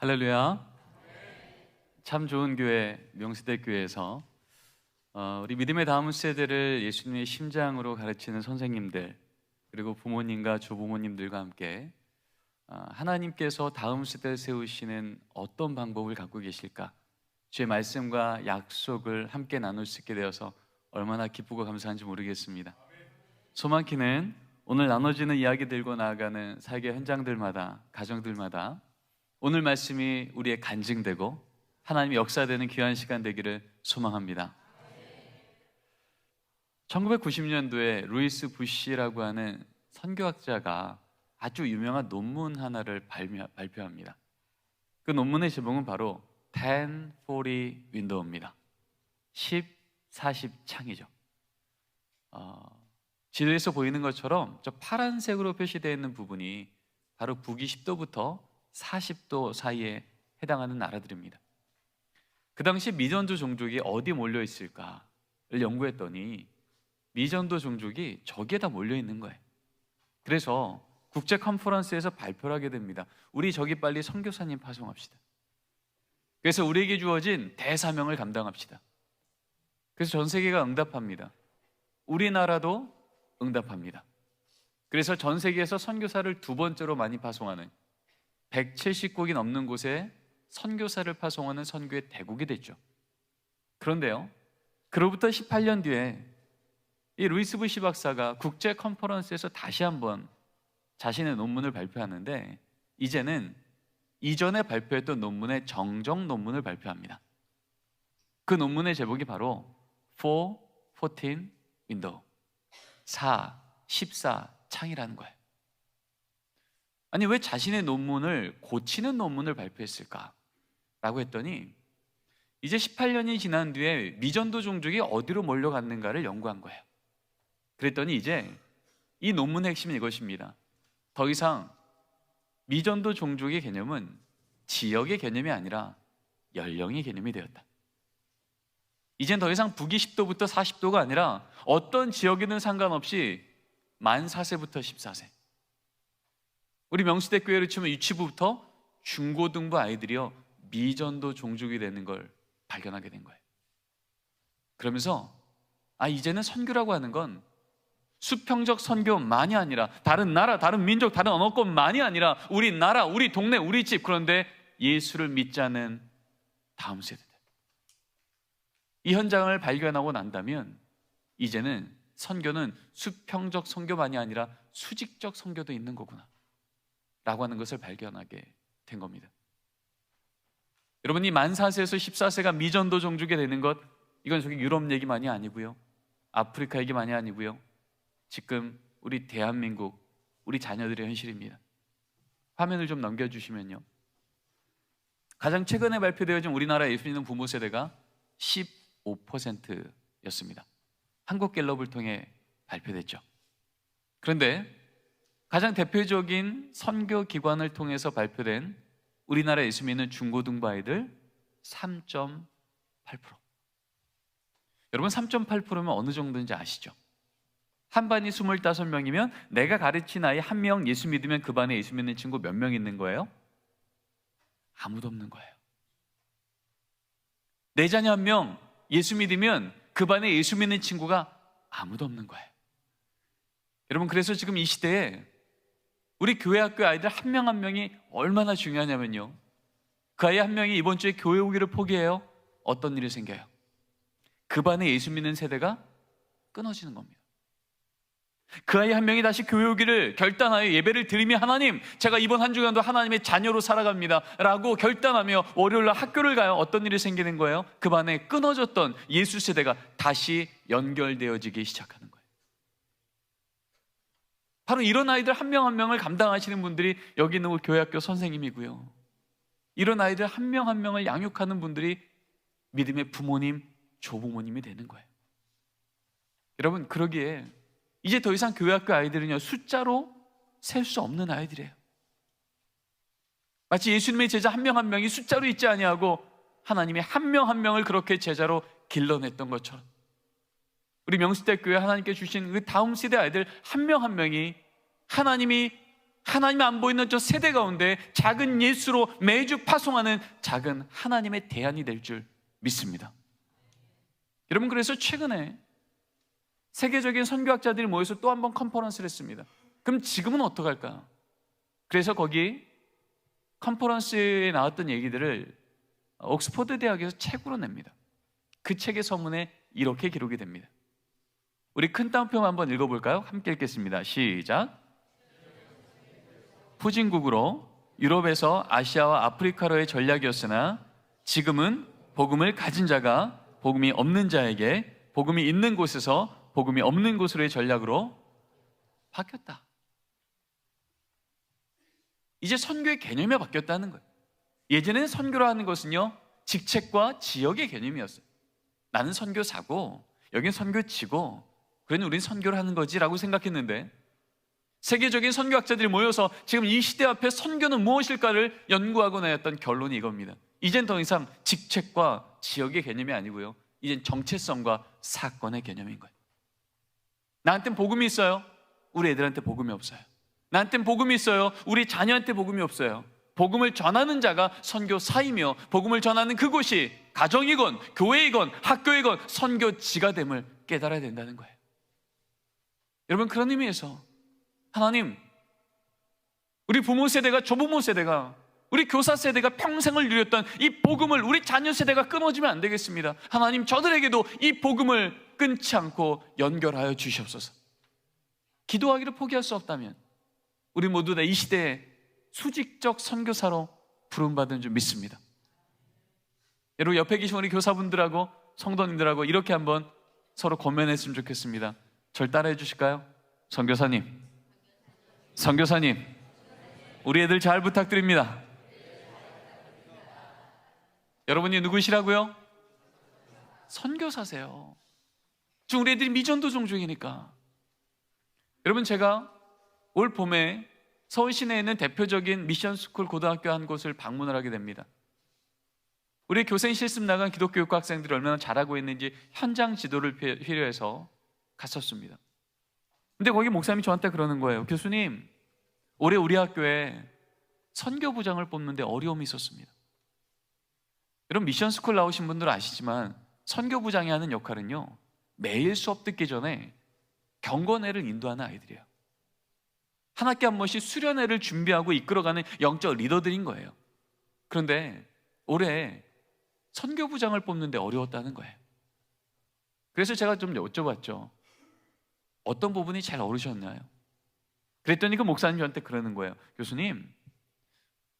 할렐루야. 참 좋은 교회 명시대 교회에서 우리 믿음의 다음 세대를 예수님의 심장으로 가르치는 선생님들, 그리고 부모님과 조부모님들과 함께 하나님께서 다음 세대를 세우시는 어떤 방법을 갖고 계실까, 주의 말씀과 약속을 함께 나눌 수 있게 되어서 얼마나 기쁘고 감사한지 모르겠습니다. 소망키는 오늘 나눠지는 이야기 들고 나아가는 사역의 현장들마다, 가정들마다 오늘 말씀이 우리의 간증되고 하나님의 역사되는 귀한 시간 되기를 소망합니다. 1990년도에 루이스 부시라고 하는 선교학자가 아주 유명한 논문 하나를 발표합니다. 그 논문의 제목은 바로 1040 윈도우입니다. 10, 40 창이죠. 지도에서 보이는 것처럼 저 파란색으로 표시되어 있는 부분이 바로 북위 10도부터 40도 사이에 해당하는 나라들입니다. 그 당시 미전도 종족이 어디 몰려 있을까를 연구했더니 미전도 종족이 저기에다 몰려 있는 거예요. 그래서 국제 컨퍼런스에서 발표를 하게 됩니다. 우리 저기 빨리 선교사님 파송합시다. 그래서 우리에게 주어진 대사명을 감당합시다. 그래서 전 세계가 응답합니다. 우리나라도 응답합니다. 그래서 전 세계에서 선교사를 두 번째로 많이 파송하는 170국이 넘는 곳에 선교사를 파송하는 선교의 대국이 됐죠. 그런데요, 그로부터 18년 뒤에 이 루이스 부시 박사가 국제 컨퍼런스에서 다시 한번 자신의 논문을 발표하는데, 이제는 이전에 발표했던 논문의 정정 논문을 발표합니다. 그 논문의 제목이 바로 414 윈도우, 14 창이라는 거예요. 아니, 왜 자신의 논문을 고치는 논문을 발표했을까? 라고 했더니 이제 18년이 지난 뒤에 미전도 종족이 어디로 몰려갔는가를 연구한 거예요. 그랬더니 이제 이 논문의 핵심은 이것입니다. 더 이상 미전도 종족의 개념은 지역의 개념이 아니라 연령의 개념이 되었다. 이젠 더 이상 북위 10도부터 40도가 아니라 어떤 지역이든 상관없이 만 4세부터 14세, 우리 명시대 교회로 치면 유치부부터 중고등부 아이들이요, 미전도 종족이 되는 걸 발견하게 된 거예요. 그러면서 이제는 선교라고 하는 건 수평적 선교만이 아니라 다른 나라, 다른 민족, 다른 언어권만이 아니라 우리 나라, 우리 동네, 우리 집, 그런데 예수를 믿지 않는 다음 세대들, 이 현장을 발견하고 난다면 이제는 선교는 수평적 선교만이 아니라 수직적 선교도 있는 거구나 라고 하는 것을 발견하게 된 겁니다. 여러분, 이 만 4세에서 14세가 미전도 종족이 되는 것, 이건 저기 유럽 얘기만이 아니고요, 아프리카 얘기만이 아니고요, 지금 우리 대한민국, 우리 자녀들의 현실입니다. 화면을 좀 넘겨주시면요, 가장 최근에 발표되어진 우리나라 예수 믿는 부모 세대가 15%였습니다. 한국갤럽을 통해 발표됐죠. 그런데 가장 대표적인 선교기관을 통해서 발표된 우리나라 예수 믿는 중고등부 아이들 3.8%. 여러분, 3.8%면 어느 정도인지 아시죠? 한 반이 25명이면 내가 가르친 아이 한 명 예수 믿으면 그 반에 예수 믿는 친구 몇 명 있는 거예요? 아무도 없는 거예요. 내 자녀 한 명 예수 믿으면 그 반에 예수 믿는 친구가 아무도 없는 거예요. 여러분, 그래서 지금 이 시대에 우리 교회 학교 아이들 한 명 한 명이 얼마나 중요하냐면요, 그 아이 한 명이 이번 주에 교회 오기를 포기해요. 어떤 일이 생겨요? 그 반에 예수 믿는 세대가 끊어지는 겁니다. 그 아이 한 명이 다시 교회 오기를 결단하여 예배를 드리며, 하나님, 제가 이번 한 주간도 하나님의 자녀로 살아갑니다 라고 결단하며 월요일날 학교를 가요. 어떤 일이 생기는 거예요? 그 반에 끊어졌던 예수 세대가 다시 연결되어지기 시작하는 거예요. 바로 이런 아이들 한 명 한 명을 감당하시는 분들이 여기 있는 우리 교회학교 선생님이고요, 이런 아이들 한 명 한 명을 양육하는 분들이 믿음의 부모님, 조부모님이 되는 거예요. 여러분, 그러기에 이제 더 이상 교회학교 아이들은요, 숫자로 셀 수 없는 아이들이에요. 마치 예수님의 제자 한 명 한 명이 숫자로 있지 아니하고 하나님이 한 명 한 명을 그렇게 제자로 길러냈던 것처럼, 우리 명시대 교회 하나님께 주신 그 다음 세대 아이들 한 명 한 명이 하나님이 하나님이 안 보이는 저 세대 가운데 작은 예수로 매주 파송하는 작은 하나님의 대안이 될 줄 믿습니다. 여러분, 그래서 최근에 세계적인 선교학자들이 모여서 또 한 번 컨퍼런스를 했습니다. 그럼 지금은 어떡할까? 그래서 거기 컨퍼런스에 나왔던 얘기들을 옥스퍼드 대학에서 책으로 냅니다. 그 책의 서문에 이렇게 기록이 됩니다. 우리 큰 따옴표 한번 읽어볼까요? 함께 읽겠습니다. 시작. 후진국으로 유럽에서 아시아와 아프리카로의 전략이었으나 지금은 복음을 가진 자가 복음이 없는 자에게 복음이 있는 곳에서 복음이 없는 곳으로의 전략으로 바뀌었다. 이제 선교의 개념이 바뀌었다는 거예요. 예전에는 선교라 하는 것은요, 직책과 지역의 개념이었어요. 나는 선교사고 여긴 선교지고 그러니 우린 선교를 하는 거지 라고 생각했는데, 세계적인 선교학자들이 모여서 지금 이 시대 앞에 선교는 무엇일까를 연구하고 내었던 결론이 이겁니다. 이젠 더 이상 직책과 지역의 개념이 아니고요, 이젠 정체성과 사건의 개념인 거예요. 나한텐 복음이 있어요. 우리 애들한테 복음이 없어요. 나한텐 복음이 있어요. 우리 자녀한테 복음이 없어요. 복음을 전하는 자가 선교사이며 복음을 전하는 그곳이 가정이건 교회이건 학교이건 선교지가 됨을 깨달아야 된다는 거예요. 여러분, 그런 의미에서 하나님, 우리 부모 세대가, 조부모 세대가, 우리 교사 세대가 평생을 누렸던 이 복음을 우리 자녀 세대가 끊어지면 안 되겠습니다. 하나님, 저들에게도 이 복음을 끊지 않고 연결하여 주시옵소서. 기도하기를 포기할 수 없다면 우리 모두 다 이 시대에 수직적 선교사로 부름받은 줄 믿습니다. 여러분, 옆에 계신 우리 교사분들하고 성도님들하고 이렇게 한번 서로 권면했으면 좋겠습니다. 절 따라해 주실까요? 선교사님, 선교사님, 우리 애들 잘 부탁드립니다. 여러분이 누구시라고요? 선교사세요. 지금 우리 애들이 미전도 종족이니까. 여러분, 제가 올 봄에 서울 시내에 있는 대표적인 미션스쿨 고등학교 한 곳을 방문을 하게 됩니다. 우리 교생 실습 나간 기독교육과 학생들이 얼마나 잘하고 있는지 현장 지도를 필요해서 갔었습니다. 근데 거기 목사님이 저한테 그러는 거예요. 교수님, 올해 우리 학교에 선교부장을 뽑는데 어려움이 있었습니다. 여러분, 미션스쿨 나오신 분들은 아시지만 선교부장이 하는 역할은요, 매일 수업 듣기 전에 경건회를 인도하는 아이들이에요. 한 학기 한 번씩 수련회를 준비하고 이끌어가는 영적 리더들인 거예요. 그런데 올해 선교부장을 뽑는데 어려웠다는 거예요. 그래서 제가 좀 여쭤봤죠. 어떤 부분이 잘 어려우셨나요? 그랬더니 그 목사님 저한테 그러는 거예요. 교수님,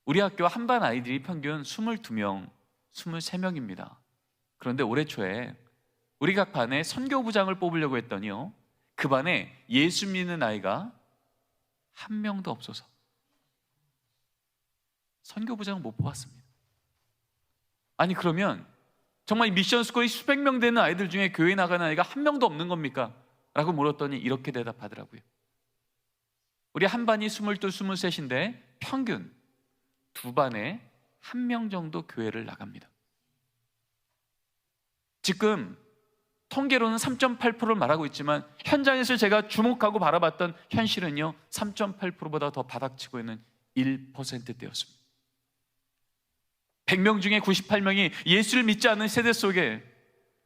우리 학교 한 반 아이들이 평균 22명, 23명입니다. 그런데 올해 초에 우리 각 반에 선교부장을 뽑으려고 했더니요, 그 반에 예수 믿는 아이가 한 명도 없어서 선교부장을 못 뽑았습니다. 아니, 그러면 정말 미션스쿨이 수백 명 되는 아이들 중에 교회 나가는 아이가 한 명도 없는 겁니까? 라고 물었더니 이렇게 대답하더라고요. 우리 한 반이 22, 23인데 평균 두 반에 한 명 정도 교회를 나갑니다. 지금 통계로는 3.8%를 말하고 있지만 현장에서 제가 주목하고 바라봤던 현실은요, 3.8%보다 더 바닥치고 있는 1%대였습니다. 100명 중에 98명이 예수를 믿지 않는 세대 속에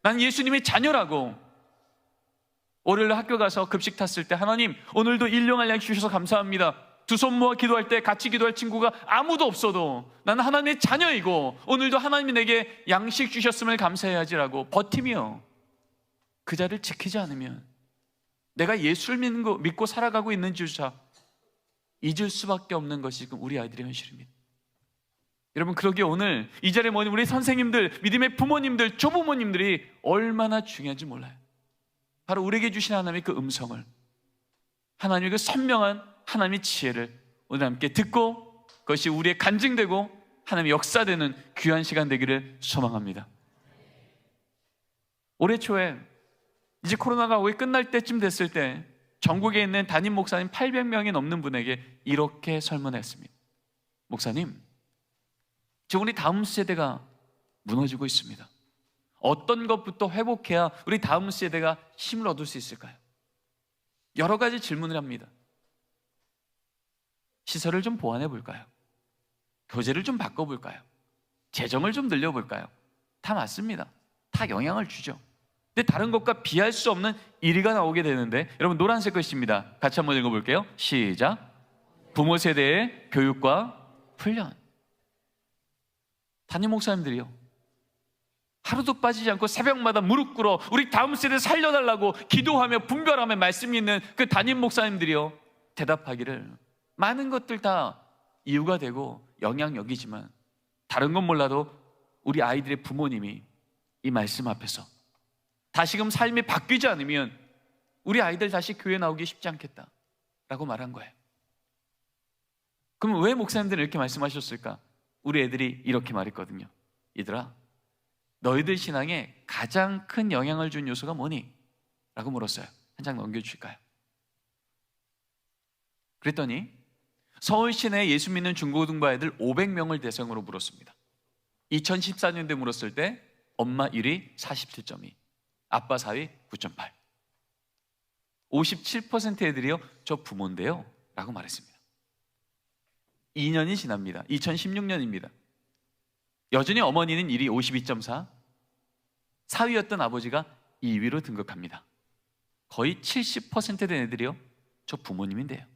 난 예수님의 자녀라고 월요일 학교 가서 급식 탔을 때 하나님, 오늘도 일용할 양 주셔서 감사합니다. 두 손 모아 기도할 때 같이 기도할 친구가 아무도 없어도 나는 하나님의 자녀이고 오늘도 하나님이 내게 양식 주셨음을 감사해야지라고 버티며 그 자리를 지키지 않으면 내가 예수를 믿고 살아가고 있는지조차 잊을 수밖에 없는 것이 지금 우리 아이들의 현실입니다. 여러분, 그러기에 오늘 이 자리에 모인 우리 선생님들, 믿음의 부모님들, 조부모님들이 얼마나 중요한지 몰라요. 바로 우리에게 주신 하나님의 그 음성을, 하나님의 그 선명한 하나님의 지혜를 오늘 함께 듣고 그것이 우리의 간증되고 하나님의 역사되는 귀한 시간 되기를 소망합니다. 올해 초에 이제 코로나가 거의 끝날 때쯤 됐을 때 전국에 있는 담임 목사님 800명이 넘는 분에게 이렇게 설문했습니다. 목사님, 지금 우리 다음 세대가 무너지고 있습니다. 어떤 것부터 회복해야 우리 다음 세대가 힘을 얻을 수 있을까요? 여러 가지 질문을 합니다. 시설을 좀 보완해 볼까요? 교재를 좀 바꿔볼까요? 재정을 좀 늘려볼까요? 다 맞습니다. 다 영향을 주죠. 근데 다른 것과 비할 수 없는 1위가 나오게 되는데, 여러분 노란색 글씨입니다. 같이 한번 읽어볼게요. 시작. 부모 세대의 교육과 훈련. 담임 목사님들이요, 하루도 빠지지 않고 새벽마다 무릎 꿇어 우리 다음 세대 살려달라고 기도하며 분별하며 말씀 있는 그 담임 목사님들이요, 대답하기를 많은 것들 다 이유가 되고 영향력이지만 다른 건 몰라도 우리 아이들의 부모님이 이 말씀 앞에서 다시금 삶이 바뀌지 않으면 우리 아이들 다시 교회 나오기 쉽지 않겠다라고 말한 거예요. 그럼 왜 목사님들은 이렇게 말씀하셨을까? 우리 애들이 이렇게 말했거든요. 얘들아, 너희들 신앙에 가장 큰 영향을 준 요소가 뭐니? 라고 물었어요. 한 장 넘겨주실까요? 그랬더니 서울 시내 예수 믿는 중고등부 아이들 500명을 대상으로 물었습니다. 2014년도에 물었을 때 엄마 1위 47.2, 아빠 4위 9.8. 57% 애들이요, 저 부모인데요 라고 말했습니다. 2년이 지납니다. 2016년입니다. 여전히 어머니는 1위 52.4, 4위였던 아버지가 2위로 등극합니다. 거의 70% 된 애들이요, 저 부모님인데요.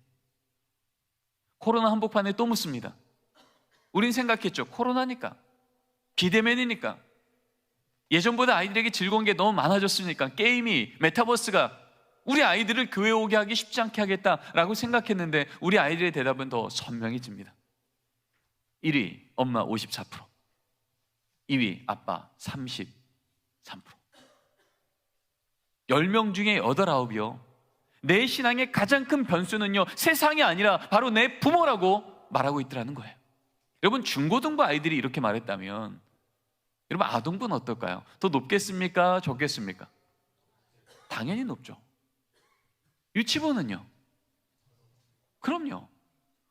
코로나 한복판에 또 묻습니다. 우린 생각했죠. 코로나니까, 비대면이니까, 예전보다 아이들에게 즐거운 게 너무 많아졌으니까 게임이, 메타버스가 우리 아이들을 교회 오게 하기 쉽지 않게 하겠다라고 생각했는데 우리 아이들의 대답은 더 선명해집니다. 1위 엄마 54%, 2위 아빠 33%. 10명 중에 8, 9이요, 내 신앙의 가장 큰 변수는요, 세상이 아니라 바로 내 부모라고 말하고 있더라는 거예요. 여러분, 중고등부 아이들이 이렇게 말했다면 여러분, 아동부는 어떨까요? 더 높겠습니까? 적겠습니까? 당연히 높죠. 유치부는요? 그럼요.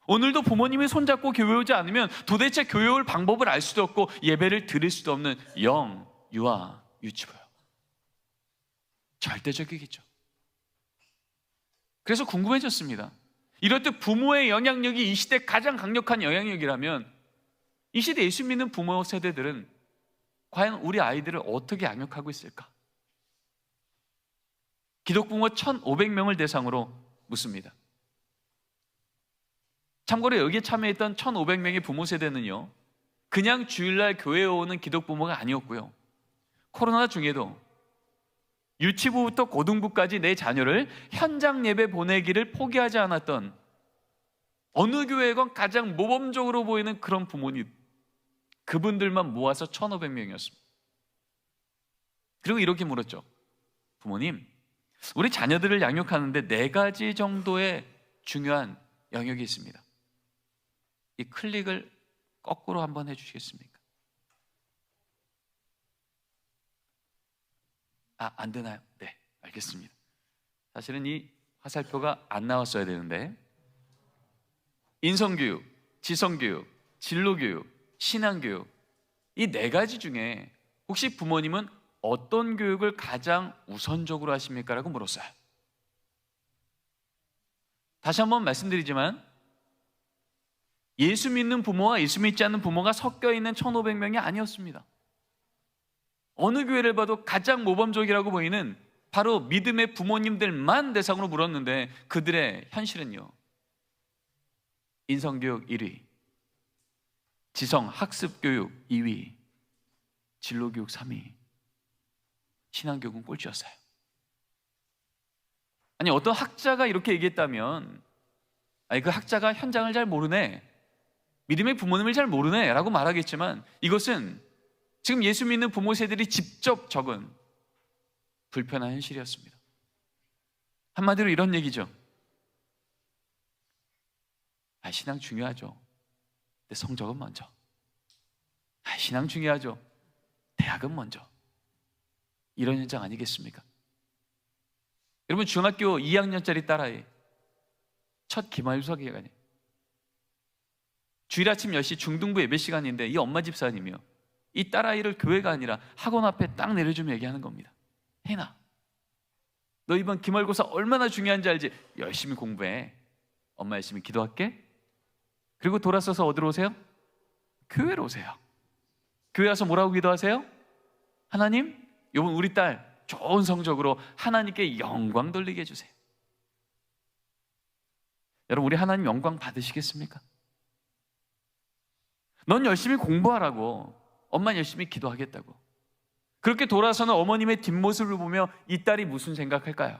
오늘도 부모님이 손잡고 교회 오지 않으면 도대체 교회 올 방법을 알 수도 없고 예배를 드릴 수도 없는 영, 유아, 유치부요. 절대적이겠죠. 그래서 궁금해졌습니다. 이럴 때 부모의 영향력이 이 시대 가장 강력한 영향력이라면 이 시대 예수 믿는 부모 세대들은 과연 우리 아이들을 어떻게 양육하고 있을까? 기독부모 1,500명을 대상으로 묻습니다. 참고로 여기에 참여했던 1,500명의 부모 세대는요, 그냥 주일날 교회에 오는 기독부모가 아니었고요, 코로나 중에도 유치부부터 고등부까지 내 자녀를 현장 예배 보내기를 포기하지 않았던, 어느 교회건 가장 모범적으로 보이는 그런 부모님, 그분들만 모아서 1,500명이었습니다. 그리고 이렇게 물었죠. 부모님, 우리 자녀들을 양육하는데 4가지 정도의 중요한 영역이 있습니다. 이 클릭을 거꾸로 한번 해주시겠습니까? 안 되나요? 네, 알겠습니다. 사실은 이 화살표가 안 나왔어야 되는데, 인성교육, 지성교육, 진로교육, 신앙교육, 이 4가지 중에 혹시 부모님은 어떤 교육을 가장 우선적으로 하십니까? 라고 물었어요. 다시 한번 말씀드리지만 예수 믿는 부모와 예수 믿지 않는 부모가 섞여 있는 1,500명이 아니었습니다. 어느 교회를 봐도 가장 모범적이라고 보이는 바로 믿음의 부모님들만 대상으로 물었는데 그들의 현실은요, 인성교육 1위, 지성 학습교육 2위, 진로교육 3위, 신앙교육은 꼴찌였어요. 아니, 어떤 학자가 이렇게 얘기했다면, 아니, 그 학자가 현장을 잘 모르네, 믿음의 부모님을 잘 모르네 라고 말하겠지만, 이것은 지금 예수 믿는 부모 세대들이 직접 적은 불편한 현실이었습니다. 한마디로 이런 얘기죠. 신앙 중요하죠. 근데 성적은 먼저. 신앙 중요하죠. 대학은 먼저. 이런 현장 아니겠습니까? 여러분, 중학교 2학년짜리 딸아이 첫 기말수학 기간에 주일 아침 10시 중등부 예배 시간인데 이 엄마 집사님이요, 이 딸아이를 교회가 아니라 학원 앞에 딱 내려주며 얘기하는 겁니다. 혜나, 너 이번 기말고사 얼마나 중요한지 알지? 열심히 공부해. 엄마 열심히 기도할게. 그리고 돌아서서 어디로 오세요? 교회로 오세요. 교회 와서 뭐라고 기도하세요? 하나님, 이번 우리 딸 좋은 성적으로 하나님께 영광 돌리게 해주세요. 여러분, 우리 하나님 영광 받으시겠습니까? 넌 열심히 공부하라고, 엄마는 열심히 기도하겠다고. 그렇게 돌아서는 어머님의 뒷모습을 보며 이 딸이 무슨 생각할까요?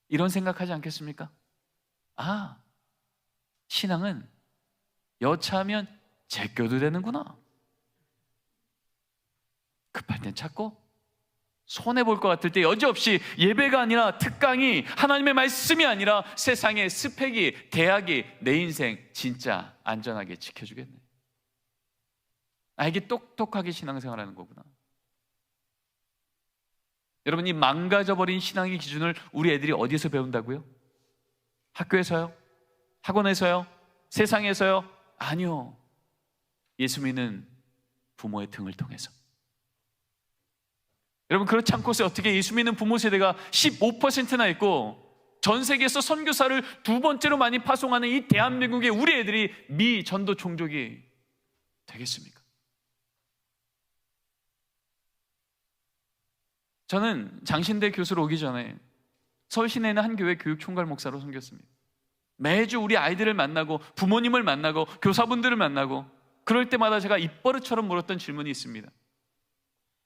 이런 생각하지 않겠습니까? 아, 신앙은 여차하면 제껴도 되는구나. 급할 땐 찾고 손해볼 것 같을 때 여지없이 예배가 아니라 특강이, 하나님의 말씀이 아니라 세상의 스펙이, 대학이 내 인생 진짜 안전하게 지켜주겠네. 이게 똑똑하게 신앙생활하는 거구나. 여러분, 이 망가져버린 신앙의 기준을 우리 애들이 어디서 배운다고요? 학교에서요? 학원에서요? 세상에서요? 아니요. 예수 믿는 부모의 등을 통해서. 여러분, 그렇지 않고서 어떻게 예수 믿는 부모 세대가 15%나 있고 전 세계에서 선교사를 두 번째로 많이 파송하는 이 대한민국의 우리 애들이 미 전도 종족이 되겠습니까? 저는 장신대 교수로 오기 전에 서울시내에 있는 한 교회 교육총괄 목사로 섬겼습니다. 매주 우리 아이들을 만나고 부모님을 만나고 교사분들을 만나고 그럴 때마다 제가 입버릇처럼 물었던 질문이 있습니다.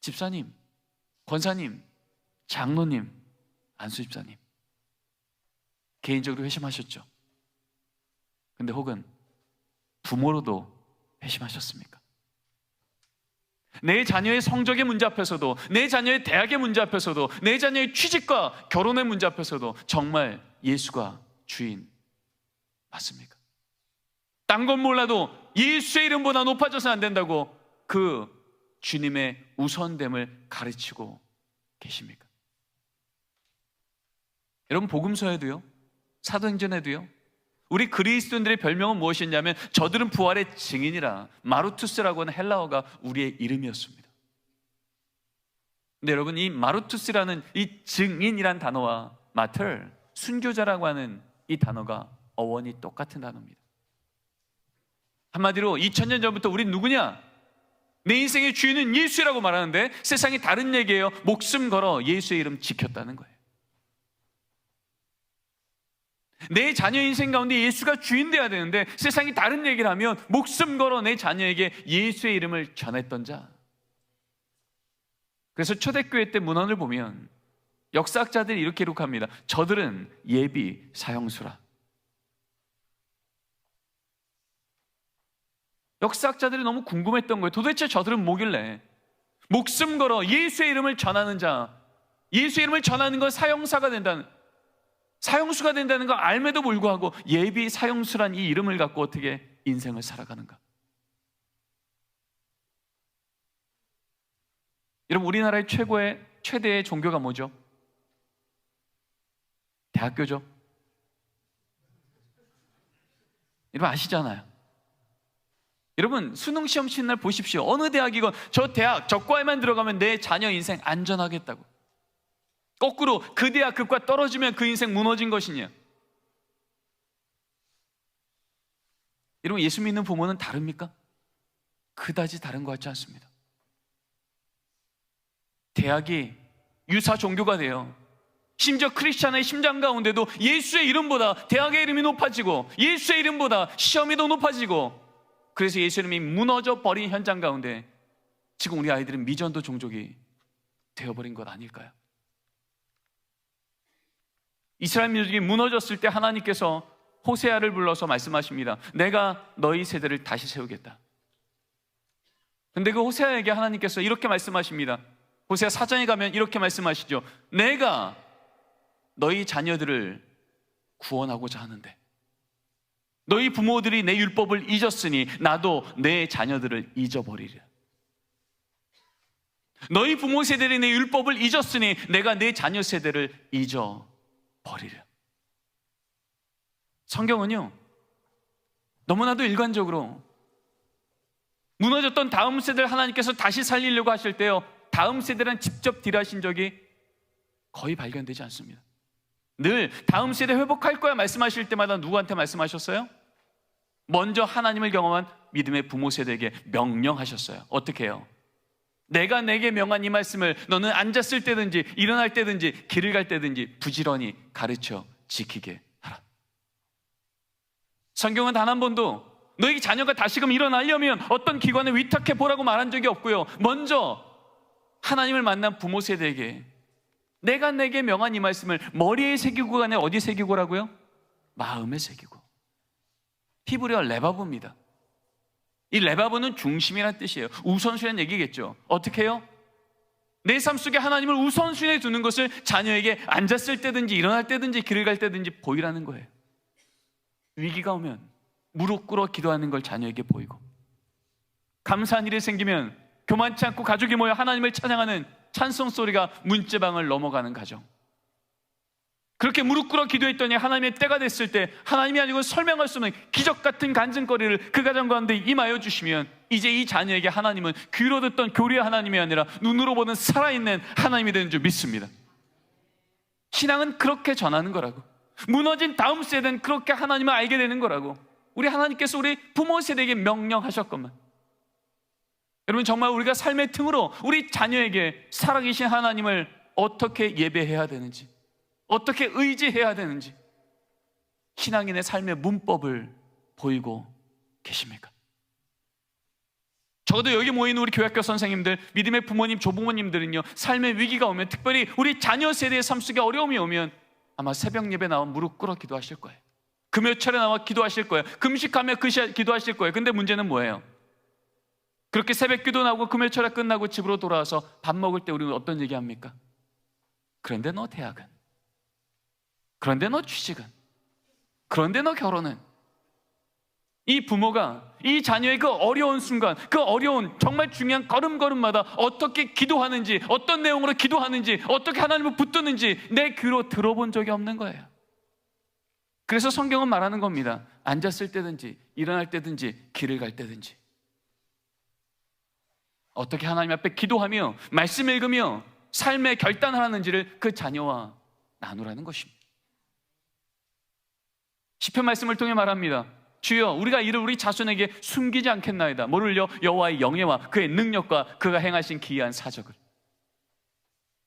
집사님, 권사님, 장로님, 안수집사님, 개인적으로 회심하셨죠? 근데 혹은 부모로도 회심하셨습니까? 내 자녀의 성적의 문제 앞에서도, 내 자녀의 대학의 문제 앞에서도, 내 자녀의 취직과 결혼의 문제 앞에서도 정말 예수가 주인 맞습니까? 딴 건 몰라도 예수의 이름보다 높아져서는 안 된다고 그 주님의 우선됨을 가르치고 계십니까? 여러분, 복음서에도요, 사도행전에도요, 우리 그리스도인들의 별명은 무엇이었냐면 저들은 부활의 증인이라, 마루투스라고 하는 헬라어가 우리의 이름이었습니다. 근데 여러분, 이 마루투스라는 이 증인이란 단어와 마틀, 순교자라고 하는 이 단어가 어원이 똑같은 단어입니다. 한마디로 2000년 전부터 우린 누구냐? 내 인생의 주인은 예수라고 말하는데 세상이 다른 얘기예요. 목숨 걸어 예수의 이름 지켰다는 거예요. 내 자녀 인생 가운데 예수가 주인 되어야 되는데 세상이 다른 얘기를 하면 목숨 걸어 내 자녀에게 예수의 이름을 전했던 자. 그래서 초대교회 때 문헌을 보면 역사학자들이 이렇게 기록합니다. 저들은 예비 사형수라. 역사학자들이 너무 궁금했던 거예요. 도대체 저들은 뭐길래 목숨 걸어 예수의 이름을 전하는 자, 예수의 이름을 전하는 건 사형수가 된다는 거 알매도 불구하고 예비 사형수란 이 이름을 갖고 어떻게 인생을 살아가는가? 여러분, 우리나라의 최대의 종교가 뭐죠? 대학교죠. 여러분 아시잖아요. 여러분, 수능 시험 치는 날 보십시오. 어느 대학이건 저 대학, 저 과에만 들어가면 내 자녀 인생 안전하겠다고. 거꾸로 그 대학, 그 과 떨어지면 그 인생 무너진 것이냐. 여러분, 예수 믿는 부모는 다릅니까? 그다지 다른 것 같지 않습니다. 대학이 유사 종교가 돼요. 심지어 크리스찬의 심장 가운데도 예수의 이름보다 대학의 이름이 높아지고 예수의 이름보다 시험이 더 높아지고, 그래서 예수 이름이 무너져 버린 현장 가운데 지금 우리 아이들은 미전도 종족이 되어버린 것 아닐까요? 이스라엘 민족이 무너졌을 때 하나님께서 호세아를 불러서 말씀하십니다. 내가 너희 세대를 다시 세우겠다. 근데 그 호세아에게 하나님께서 이렇게 말씀하십니다. 호세아 4장에 가면 이렇게 말씀하시죠. 내가 너희 자녀들을 구원하고자 하는데 너희 부모들이 내 율법을 잊었으니 나도 내 자녀들을 잊어버리리라. 너희 부모 세대들이 내 율법을 잊었으니 내가 내 자녀 세대를 잊어버리리라. 성경은요, 너무나도 일관적으로 무너졌던 다음 세대를 하나님께서 다시 살리려고 하실 때요, 다음 세대랑 직접 딜하신 적이 거의 발견되지 않습니다. 늘 다음 세대 회복할 거야 말씀하실 때마다 누구한테 말씀하셨어요? 먼저 하나님을 경험한 믿음의 부모 세대에게 명령하셨어요. 어떻게 해요? 내가 내게 명한 이 말씀을 너는 앉았을 때든지 일어날 때든지 길을 갈 때든지 부지런히 가르쳐 지키게 하라. 성경은 단 한 번도 너희 자녀가 다시금 일어나려면 어떤 기관에 위탁해 보라고 말한 적이 없고요. 먼저 하나님을 만난 부모 세대에게 내가 내게 명한 이 말씀을 머리에 새기고가 아니라 어디 새기고라고요? 마음에 새기고. 히브리어 레바브입니다. 이 레바브는 중심이라는 뜻이에요. 우선순위라는 얘기겠죠. 어떻게 해요? 내 삶 속에 하나님을 우선순위에 두는 것을 자녀에게 앉았을 때든지 일어날 때든지 길을 갈 때든지 보이라는 거예요. 위기가 오면 무릎 꿇어 기도하는 걸 자녀에게 보이고, 감사한 일이 생기면 교만치 않고 가족이 모여 하나님을 찬양하는 찬송 소리가 문제방을 넘어가는 가정. 그렇게 무릎 꿇어 기도했더니 하나님의 때가 됐을 때 하나님이 아니고 설명할 수 없는 기적 같은 간증거리를 그 가정 가운데 임하여 주시면 이제 이 자녀에게 하나님은 귀로 듣던 교리의 하나님이 아니라 눈으로 보는 살아있는 하나님이 되는 줄 믿습니다. 신앙은 그렇게 전하는 거라고. 무너진 다음 세대는 그렇게 하나님을 알게 되는 거라고. 우리 하나님께서 우리 부모 세대에게 명령하셨건만, 여러분 정말 우리가 삶의 틈으로 우리 자녀에게 살아계신 하나님을 어떻게 예배해야 되는지, 어떻게 의지해야 되는지 신앙인의 삶의 문법을 보이고 계십니까? 적어도 여기 모인 우리 교회학교 선생님들, 믿음의 부모님, 조부모님들은요, 삶의 위기가 오면, 특별히 우리 자녀 세대의 삶 속에 어려움이 오면 아마 새벽 예배 나와 무릎 꿇어 기도하실 거예요. 금요철에 나와 기도하실 거예요. 금식하며 기도하실 거예요. 근데 문제는 뭐예요? 그렇게 새벽 기도 나오고 금요철에 끝나고 집으로 돌아와서 밥 먹을 때 우리는 어떤 얘기합니까? 그런데 너 대학은, 그런데 너 취직은, 그런데 너 결혼은. 이 부모가 이 자녀의 그 어려운 순간, 그 어려운 정말 중요한 걸음걸음마다 어떻게 기도하는지, 어떤 내용으로 기도하는지, 어떻게 하나님을 붙드는지 내 귀로 들어본 적이 없는 거예요. 그래서 성경은 말하는 겁니다. 앉았을 때든지 일어날 때든지 길을 갈 때든지 어떻게 하나님 앞에 기도하며 말씀 읽으며 삶의 결단을 하는지를 그 자녀와 나누라는 것입니다. 시편 말씀을 통해 말합니다. 주여, 우리가 이를 우리 자손에게 숨기지 않겠나이다. 뭐를요? 여호와의 영예와 그의 능력과 그가 행하신 기이한 사적을.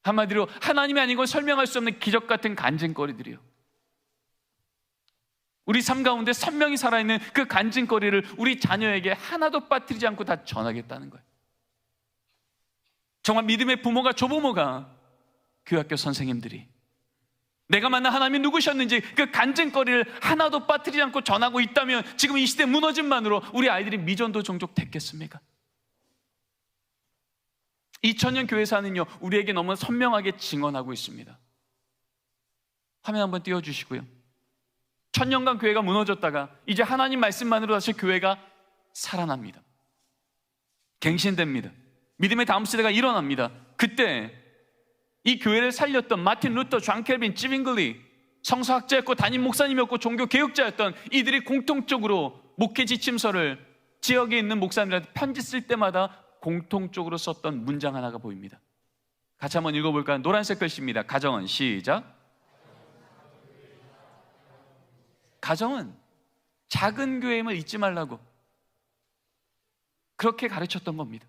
한마디로 하나님이 아닌 걸 설명할 수 없는 기적 같은 간증거리들이요, 우리 삶 가운데 선명히 살아있는 그 간증거리를 우리 자녀에게 하나도 빠뜨리지 않고 다 전하겠다는 거예요. 정말 믿음의 부모가, 조부모가, 교회학교 선생님들이 내가 만난 하나님이 누구셨는지 그 간증거리를 하나도 빠뜨리지 않고 전하고 있다면 지금 이 시대 무너짐만으로 우리 아이들이 미전도 종족 됐겠습니까? 2000년 교회사는요, 우리에게 너무 선명하게 증언하고 있습니다. 화면 한번 띄워주시고요. 1000년간 교회가 무너졌다가 이제 하나님 말씀만으로 다시 교회가 살아납니다. 갱신됩니다. 믿음의 다음 세대가 일어납니다. 그때 이 교회를 살렸던 마틴 루터, 존 켈빈, 지빙글리, 성서학자였고 담임 목사님이었고 종교 개혁자였던 이들이 공통적으로 목회 지침서를 지역에 있는 목사님들한테 편지 쓸 때마다 공통적으로 썼던 문장 하나가 보입니다. 같이 한번 읽어볼까요? 노란색 글씨입니다. 가정은, 시작. 가정은 작은 교회임을 잊지 말라고 그렇게 가르쳤던 겁니다.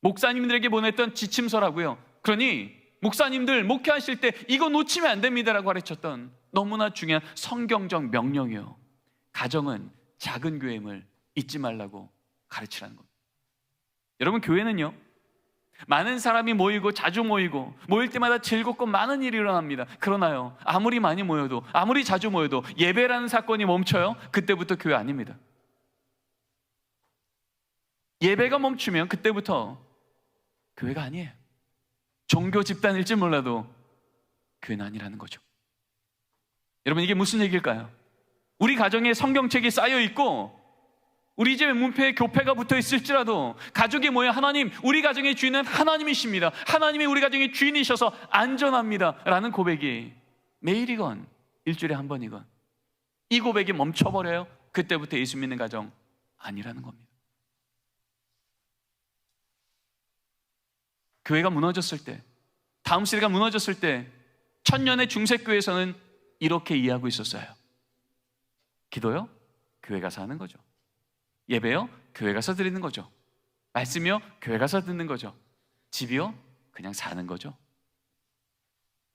목사님들에게 보냈던 지침서라고요. 그러니 목사님들 목회하실 때 이거 놓치면 안 됩니다라고 가르쳤던 너무나 중요한 성경적 명령이요, 가정은 작은 교회임을 잊지 말라고 가르치라는 겁니다. 여러분, 교회는요, 많은 사람이 모이고 자주 모이고 모일 때마다 즐겁고 많은 일이 일어납니다. 그러나요, 아무리 많이 모여도, 아무리 자주 모여도 예배라는 사건이 멈춰요? 그때부터 교회 아닙니다. 예배가 멈추면 그때부터 교회가 아니에요. 종교 집단일지 몰라도 교회는 아니라는 거죠. 여러분, 이게 무슨 얘기일까요? 우리 가정에 성경책이 쌓여 있고 우리 집에 문패에 교패가 붙어 있을지라도 가족이 모여 하나님, 우리 가정의 주인은 하나님이십니다, 하나님이 우리 가정의 주인이셔서 안전합니다 라는 고백이 매일이건 일주일에 한 번이건 이 고백이 멈춰버려요? 그때부터 예수 믿는 가정 아니라는 겁니다. 교회가 무너졌을 때, 다음 세대가 무너졌을 때 1000년의 중세교회에서는 이렇게 이해하고 있었어요. 기도요? 교회 가서 하는 거죠. 예배요? 교회 가서 드리는 거죠. 말씀이요? 교회 가서 듣는 거죠. 집이요? 그냥 사는 거죠.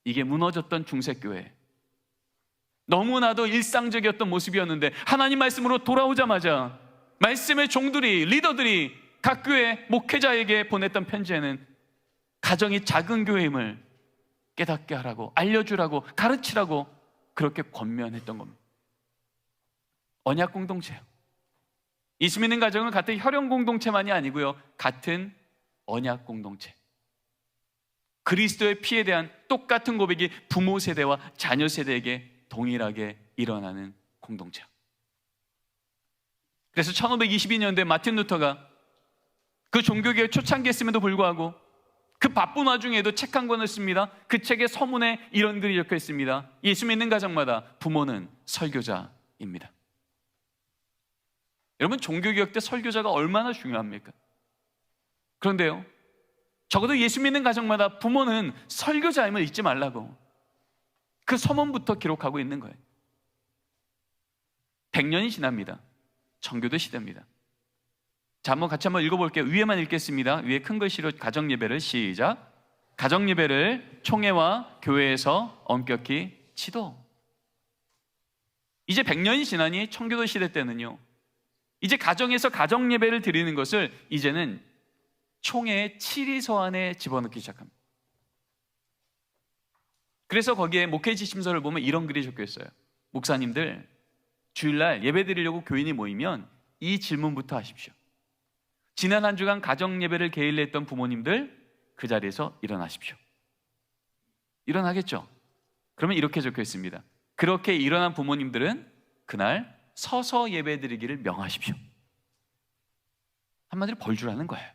이게 무너졌던 중세교회, 너무나도 일상적이었던 모습이었는데 하나님 말씀으로 돌아오자마자 말씀의 종들이, 리더들이 각 교회 목회자에게 보냈던 편지에는 가정이 작은 교회임을 깨닫게 하라고, 알려주라고, 가르치라고 그렇게 권면했던 겁니다. 언약 공동체요. 예수 믿는 가정은 같은 혈연 공동체만이 아니고요, 같은 언약 공동체, 그리스도의 피에 대한 똑같은 고백이 부모 세대와 자녀 세대에게 동일하게 일어나는 공동체. 그래서 1522년도에 마틴 루터가 그 종교개혁 초창기였음에도 불구하고 그 바쁜 와중에도 책 한 권을 씁니다. 그 책의 서문에 이런 글이 적혀 있습니다. 예수 믿는 가정마다 부모는 설교자입니다. 여러분, 종교개혁 때 설교자가 얼마나 중요합니까? 그런데요, 적어도 예수 믿는 가정마다 부모는 설교자임을 잊지 말라고 그 서문부터 기록하고 있는 거예요. 100년이 지납니다. 청교도 시대입니다. 자, 같이 한번 읽어볼게요. 위에만 읽겠습니다. 위에 큰 글씨로 가정예배를, 시작. 가정예배를 총회와 교회에서 엄격히 지도. 이제 100년이 지나니 청교도 시대 때는요, 이제 가정에서 가정예배를 드리는 것을 이제는 총회의 치리서안에 집어넣기 시작합니다. 그래서 거기에 목회 지침서를 보면 이런 글이 적혀 있어요. 목사님들, 주일날 예배 드리려고 교인이 모이면 이 질문부터 하십시오. 지난 한 주간 가정예배를 게을리 했던 부모님들, 그 자리에서 일어나십시오. 일어나겠죠? 그러면 이렇게 적혀 있습니다. 그렇게 일어난 부모님들은 그날 서서 예배 드리기를 명하십시오. 한마디로 벌주라는 거예요.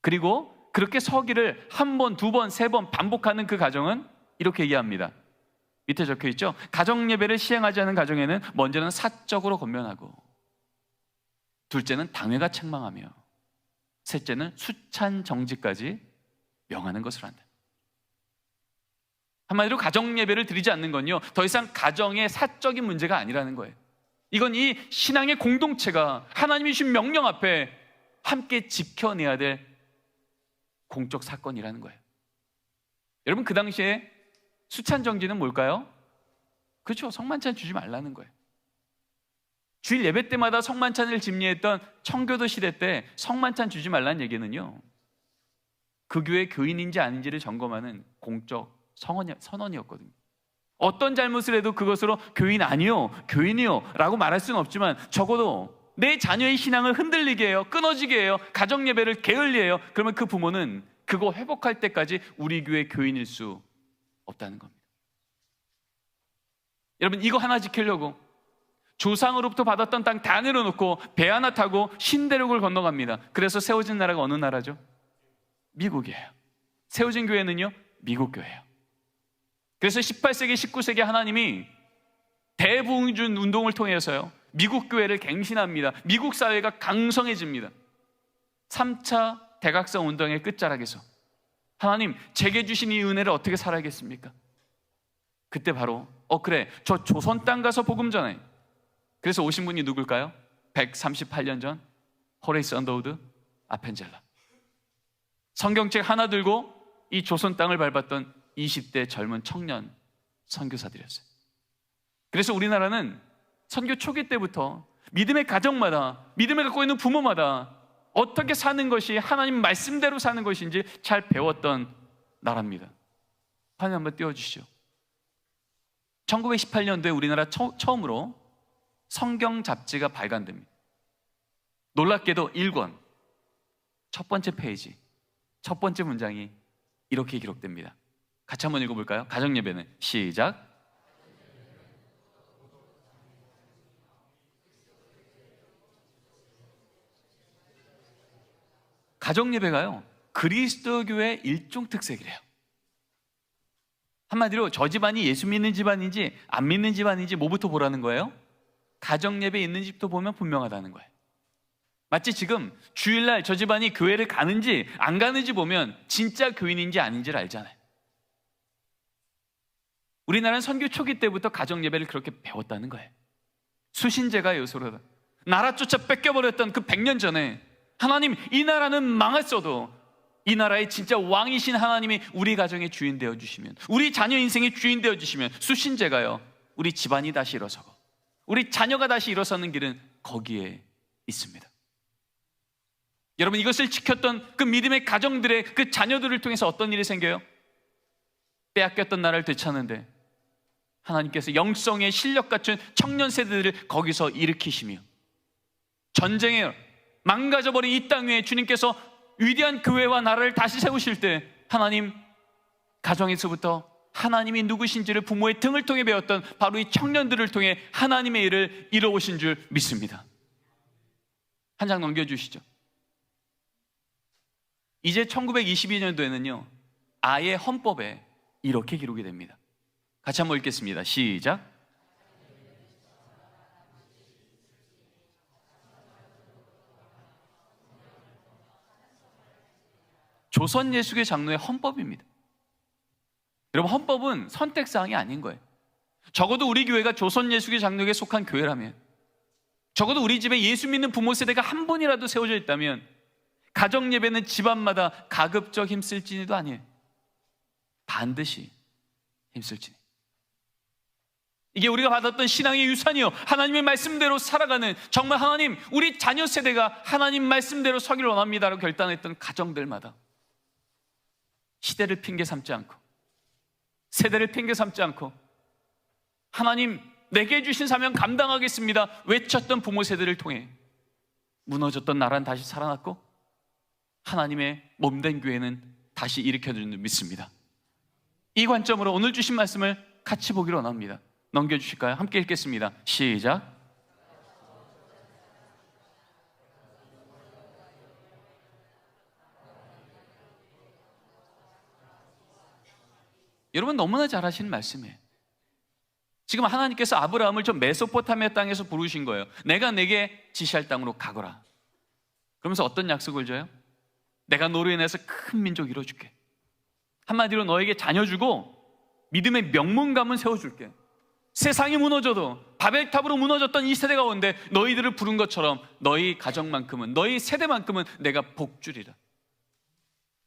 그리고 그렇게 서기를 한 번, 두 번, 세 번 반복하는 그 가정은 이렇게 얘기합니다. 밑에 적혀 있죠? 가정예배를 시행하지 않은 가정에는 먼저는 사적으로 권면하고, 둘째는 당회가 책망하며, 셋째는 수찬 정지까지 명하는 것을 한다. 한마디로 가정예배를 드리지 않는 건요, 더 이상 가정의 사적인 문제가 아니라는 거예요. 이건 이 신앙의 공동체가 하나님이 주신 명령 앞에 함께 지켜내야 될 공적 사건이라는 거예요. 여러분, 그 당시에 수찬 정지는 뭘까요? 그렇죠, 성만찬 주지 말라는 거예요. 주일 예배 때마다 성만찬을 집례했던 청교도 시대 때 성만찬 주지 말라는 얘기는요, 그 교회 교인인지 아닌지를 점검하는 공적 선언이었거든요. 어떤 잘못을 해도 그것으로 교인 아니요, 교인이요 라고 말할 수는 없지만, 적어도 내 자녀의 신앙을 흔들리게 해요, 끊어지게 해요, 가정예배를 게을리해요, 그러면 그 부모는 그거 회복할 때까지 우리 교회 교인일 수 없다는 겁니다. 여러분, 이거 하나 지키려고 조상으로부터 받았던 땅 다 내려놓고 배 하나 타고 신대륙을 건너갑니다. 그래서 세워진 나라가 어느 나라죠? 미국이에요. 세워진 교회는요, 미국 교회예요. 그래서 18세기, 19세기 하나님이 대부흥준 운동을 통해서요, 미국 교회를 갱신합니다. 미국 사회가 강성해집니다. 3차 대각성 운동의 끝자락에서 하나님, 제게 주신 이 은혜를 어떻게 살아야겠습니까? 그때 바로 그래, 저 조선 땅 가서 복음 전해. 그래서 오신 분이 누굴까요? 138년 전 호레이스 언더우드 아펜젤라. 성경책 하나 들고 이 조선 땅을 밟았던 20대 젊은 청년 선교사들이었어요. 그래서 우리나라는 선교 초기 때부터 믿음의 가정마다, 믿음을 갖고 있는 부모마다 어떻게 사는 것이 하나님 말씀대로 사는 것인지 잘 배웠던 나라입니다. 화면 한번 띄워주시죠. 1918년도에 우리나라 처음으로 성경 잡지가 발간됩니다. 놀랍게도 1권 첫 번째 페이지, 첫 번째 문장이 이렇게 기록됩니다. 같이 한번 읽어볼까요? 가정예배는, 시작. 가정예배가요, 그리스도교의 일종 특색이래요. 한마디로 저 집안이 예수 믿는 집안인지 안 믿는 집안인지 뭐부터 보라는 거예요? 가정예배 있는 집도 보면 분명하다는 거예요. 마치 지금 주일날 저 집안이 교회를 가는지 안 가는지 보면 진짜 교인인지 아닌지를 알잖아요. 우리나라는 선교 초기 때부터 가정예배를 그렇게 배웠다는 거예요. 수신제가 요소로다. 나라 쫓아 뺏겨버렸던 그 100년 전에 하나님, 이 나라는 망했어도 이 나라의 진짜 왕이신 하나님이 우리 가정의 주인 되어주시면, 우리 자녀 인생의 주인 되어주시면 수신제가요, 우리 집안이 다시 일어서고 우리 자녀가 다시 일어서는 길은 거기에 있습니다. 여러분, 이것을 지켰던 그 믿음의 가정들의 그 자녀들을 통해서 어떤 일이 생겨요? 빼앗겼던 나라를 되찾는데 하나님께서 영성의 실력 갖춘 청년 세대들을 거기서 일으키시며, 전쟁에 망가져버린 이 땅 위에 주님께서 위대한 교회와 나라를 다시 세우실 때 하나님, 가정에서부터 하나님이 누구신지를 부모의 등을 통해 배웠던 바로 이 청년들을 통해 하나님의 일을 이루어오신 줄 믿습니다. 한 장 넘겨주시죠. 이제 1922년도에는요 아예 헌법에 이렇게 기록이 됩니다. 같이 한번 읽겠습니다. 시작. 조선 예수교 장로의 헌법입니다. 여러분, 헌법은 선택사항이 아닌 거예요. 적어도 우리 교회가 조선 예수교 장로에 속한 교회라면, 적어도 우리 집에 예수 믿는 부모 세대가 한 분이라도 세워져 있다면 가정 예배는 집안마다 가급적 힘쓸지니도 아니에요. 반드시 힘쓸지니. 이게 우리가 받았던 신앙의 유산이요, 하나님의 말씀대로 살아가는, 정말 하나님, 우리 자녀 세대가 하나님 말씀대로 서기를 원합니다라고 결단했던 가정들마다 시대를 핑계 삼지 않고, 세대를 핑계 삼지 않고, 하나님 내게 주신 사명 감당하겠습니다 외쳤던 부모 세대를 통해 무너졌던 나라는 다시 살아났고, 하나님의 몸된 교회는 다시 일으켜주는 줄 믿습니다. 이 관점으로 오늘 주신 말씀을 같이 보기를 원합니다. 넘겨주실까요? 함께 읽겠습니다. 시작. 여러분, 너무나 잘 하시는 말씀이에요. 지금 하나님께서 아브라함을 저 메소포타미아 땅에서 부르신 거예요. 내가 내게 지시할 땅으로 가거라. 그러면서 어떤 약속을 줘요? 내가 너로 인해서 큰 민족 이뤄줄게. 한마디로 너에게 자녀 주고 믿음의 명문가문 세워줄게. 세상이 무너져도 바벨탑으로 무너졌던 이 세대가 오는데 너희들을 부른 것처럼 너희 가정만큼은, 너희 세대만큼은 내가 복주리라.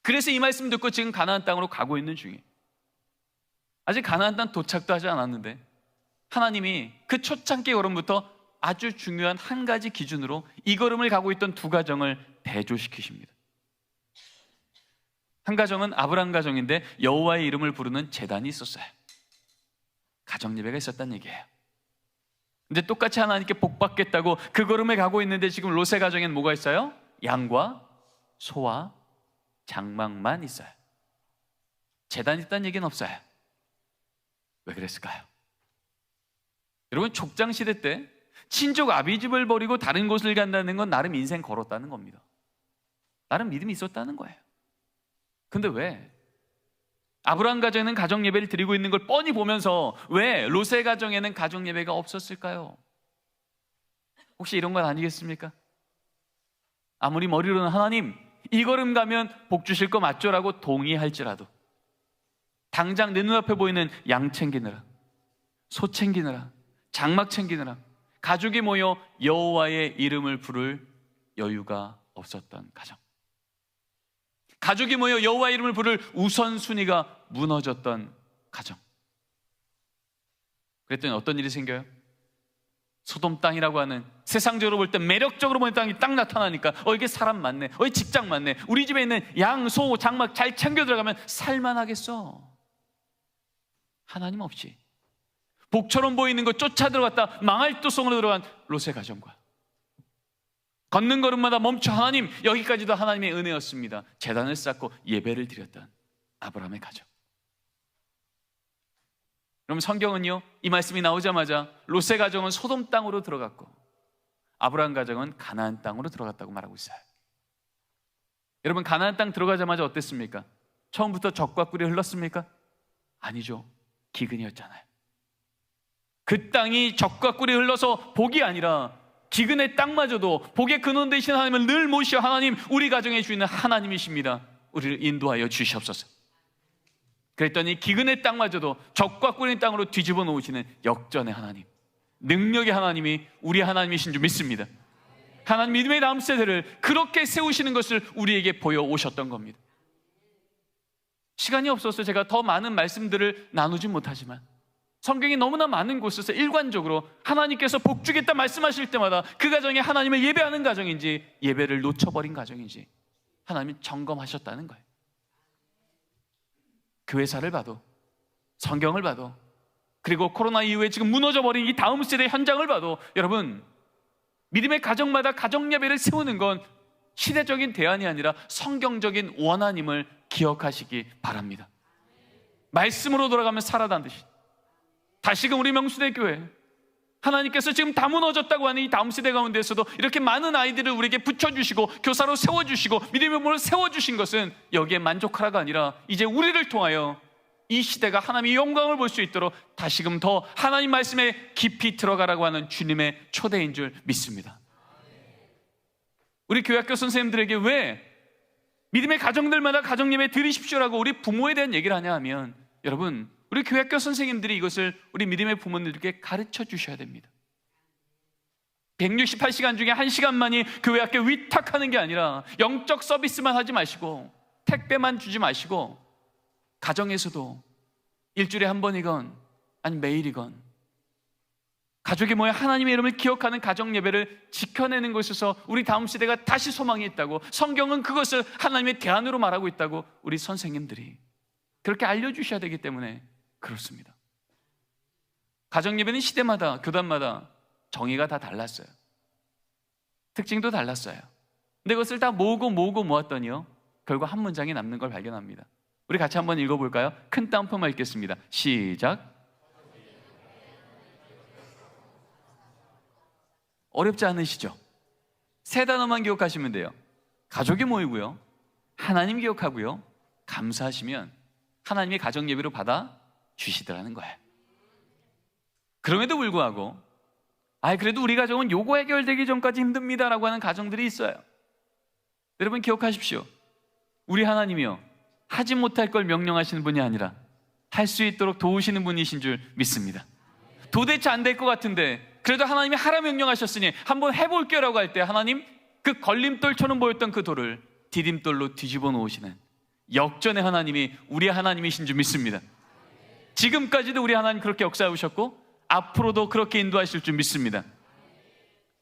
그래서 이 말씀 듣고 지금 가나안 땅으로 가고 있는 중이에요. 아직 가나안 땅 도착도 하지 않았는데 하나님이 그 초창기 걸음부터 아주 중요한 한 가지 기준으로 이 걸음을 가고 있던 두 가정을 대조시키십니다. 한 가정은 아브라함 가정인데 여호와의 이름을 부르는 제단이 있었어요. 가정 예배가 있었다는 얘기예요. 근데 똑같이 하나님께 복 받겠다고 그 걸음에 가고 있는데 지금 롯의 가정에는 뭐가 있어요? 양과 소와 장막만 있어요. 제단이 있다는 얘기는 없어요. 왜 그랬을까요? 여러분, 족장시대 때 친족 아비집을 버리고 다른 곳을 간다는 건 나름 인생 걸었다는 겁니다. 나름 믿음이 있었다는 거예요. 근데 왜 아브라함 가정에는 가정 예배를 드리고 있는 걸 뻔히 보면서 왜 롯의 가정에는 가정 예배가 없었을까요? 혹시 이런 건 아니겠습니까? 아무리 머리로는 하나님 이 걸음 가면 복 주실 거 맞죠? 라고 동의할지라도 당장 내 눈앞에 보이는 양 챙기느라, 소 챙기느라, 장막 챙기느라 가족이 모여 여호와의 이름을 부를 여유가 없었던 가정, 가족이 모여 여호와의 이름을 부를 우선순위가 무너졌던 가정. 그랬더니 어떤 일이 생겨요? 소돔 땅이라고 하는, 세상적으로 볼 때 매력적으로 보는 땅이 딱 나타나니까 이게 사람 많네, 이게 직장 많네, 우리 집에 있는 양, 소, 장막 잘 챙겨 들어가면 살만하겠어. 하나님 없이 복처럼 보이는 거 쫓아 들어갔다 망할 도성으로 들어간 롯의 가정과 걷는 걸음마다 멈춰 하나님, 여기까지도 하나님의 은혜였습니다. 제단을 쌓고 예배를 드렸던 아브라함의 가정. 그럼 성경은요, 이 말씀이 나오자마자 롯의 가정은 소돔 땅으로 들어갔고 아브라함 가정은 가나안 땅으로 들어갔다고 말하고 있어요. 여러분, 가나안 땅 들어가자마자 어땠습니까? 처음부터 젖과 꿀이 흘렀습니까? 아니죠. 기근이었잖아요. 그 땅이 젖과 꿀이 흘러서 복이 아니라 기근의 땅마저도 복의 근원 되신 하나님을 늘 모시어 하나님, 우리 가정의 주인은 하나님이십니다. 우리를 인도하여 주시옵소서. 그랬더니 기근의 땅마저도 젖과 꿀의 땅으로 뒤집어 놓으시는 역전의 하나님, 능력의 하나님이 우리 하나님이신 줄 믿습니다. 하나님 믿음의 다음 세대를 그렇게 세우시는 것을 우리에게 보여오셨던 겁니다. 시간이 없어서 제가 더 많은 말씀들을 나누지 못하지만 성경이 너무나 많은 곳에서 일관적으로 하나님께서 복 주겠다 말씀하실 때마다 그 가정이 하나님을 예배하는 가정인지 예배를 놓쳐버린 가정인지 하나님이 점검하셨다는 거예요. 교회사를 봐도, 성경을 봐도, 그리고 코로나 이후에 지금 무너져버린 이 다음 세대 현장을 봐도 여러분, 믿음의 가정마다 가정 예배를 세우는 건 시대적인 대안이 아니라 성경적인 원하님을 기억하시기 바랍니다. 말씀으로 돌아가면 살아난 듯이 다시금 우리 명수대 교회, 하나님께서 지금 다 무너졌다고 하는 이 다음 세대 가운데서도 이렇게 많은 아이들을 우리에게 붙여주시고 교사로 세워주시고 믿음의 몸으로 세워주신 것은 여기에 만족하라가 아니라 이제 우리를 통하여 이 시대가 하나님의 영광을 볼 수 있도록 다시금 더 하나님 말씀에 깊이 들어가라고 하는 주님의 초대인 줄 믿습니다. 우리 교회학교 선생님들에게 왜 믿음의 가정들마다 가정예배 드리십시오라고 우리 부모에 대한 얘기를 하냐 하면, 여러분, 우리 교회학교 선생님들이 이것을 우리 믿음의 부모님들께 가르쳐 주셔야 됩니다. 168시간 중에 1시간만이 교회학교 위탁하는 게 아니라 영적 서비스만 하지 마시고 택배만 주지 마시고 가정에서도 일주일에 한 번이건 아니 매일이건 가족이 모여 하나님의 이름을 기억하는 가정 예배를 지켜내는 것에서 우리 다음 세대가 다시 소망이 있다고, 성경은 그것을 하나님의 대안으로 말하고 있다고 우리 선생님들이 그렇게 알려주셔야 되기 때문에 그렇습니다. 가정 예배는 시대마다 교단마다 정의가 다 달랐어요. 특징도 달랐어요. 근데 그것을 다 모으고 모았더니요 결국 한 문장이 남는 걸 발견합니다. 우리 같이 한번 읽어볼까요? 큰 따옴표만 읽겠습니다. 시작. 어렵지 않으시죠? 세 단어만 기억하시면 돼요. 가족이 모이고요, 하나님 기억하고요, 감사하시면 하나님이 가정 예배로 받아 주시더라는 거예요. 그럼에도 불구하고 그래도 우리 가정은 요거 해결되기 전까지 힘듭니다라고 하는 가정들이 있어요. 여러분 기억하십시오. 우리 하나님이요 하지 못할 걸 명령하시는 분이 아니라 할 수 있도록 도우시는 분이신 줄 믿습니다. 도대체 안 될 것 같은데 그래도 하나님이 하라 명령하셨으니 한번 해볼게요 라고 할 때 하나님 그 걸림돌처럼 보였던 그 돌을 디딤돌로 뒤집어 놓으시는 역전의 하나님이 우리 하나님이신 줄 믿습니다. 지금까지도 우리 하나님 그렇게 역사해 오셨고 앞으로도 그렇게 인도하실 줄 믿습니다.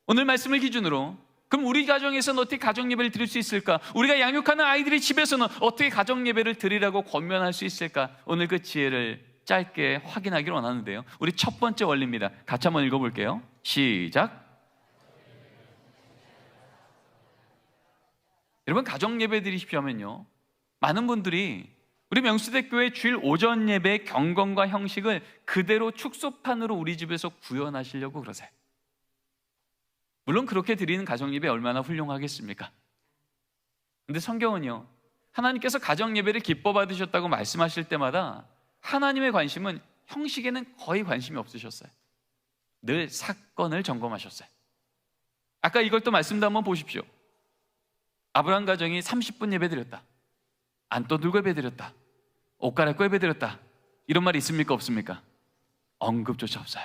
오늘 말씀을 기준으로 그럼 우리 가정에서는 어떻게 가정 예배를 드릴 수 있을까? 우리가 양육하는 아이들이 집에서는 어떻게 가정 예배를 드리라고 권면할 수 있을까? 오늘 그 지혜를 짧게 확인하기를 원하는데요, 우리 첫 번째 원리입니다. 같이 한번 읽어볼게요. 시작. 여러분 가정 예배 드리십시오 하면요 많은 분들이 우리 명수대교회 주일 오전 예배의 경건과 형식을 그대로 축소판으로 우리 집에서 구현하시려고 그러세요. 물론 그렇게 드리는 가정 예배 얼마나 훌륭하겠습니까? 근데 성경은요 하나님께서 가정 예배를 기뻐 받으셨다고 말씀하실 때마다 하나님의 관심은 형식에는 거의 관심이 없으셨어요. 늘 사건을 점검하셨어요. 아까 이걸 또 말씀도 한번 보십시오. 아브라함 가정이 30분 예배 드렸다, 안 떠들고 예배 드렸다, 옷 갈아입고 예배 드렸다, 이런 말이 있습니까 없습니까? 언급조차 없어요.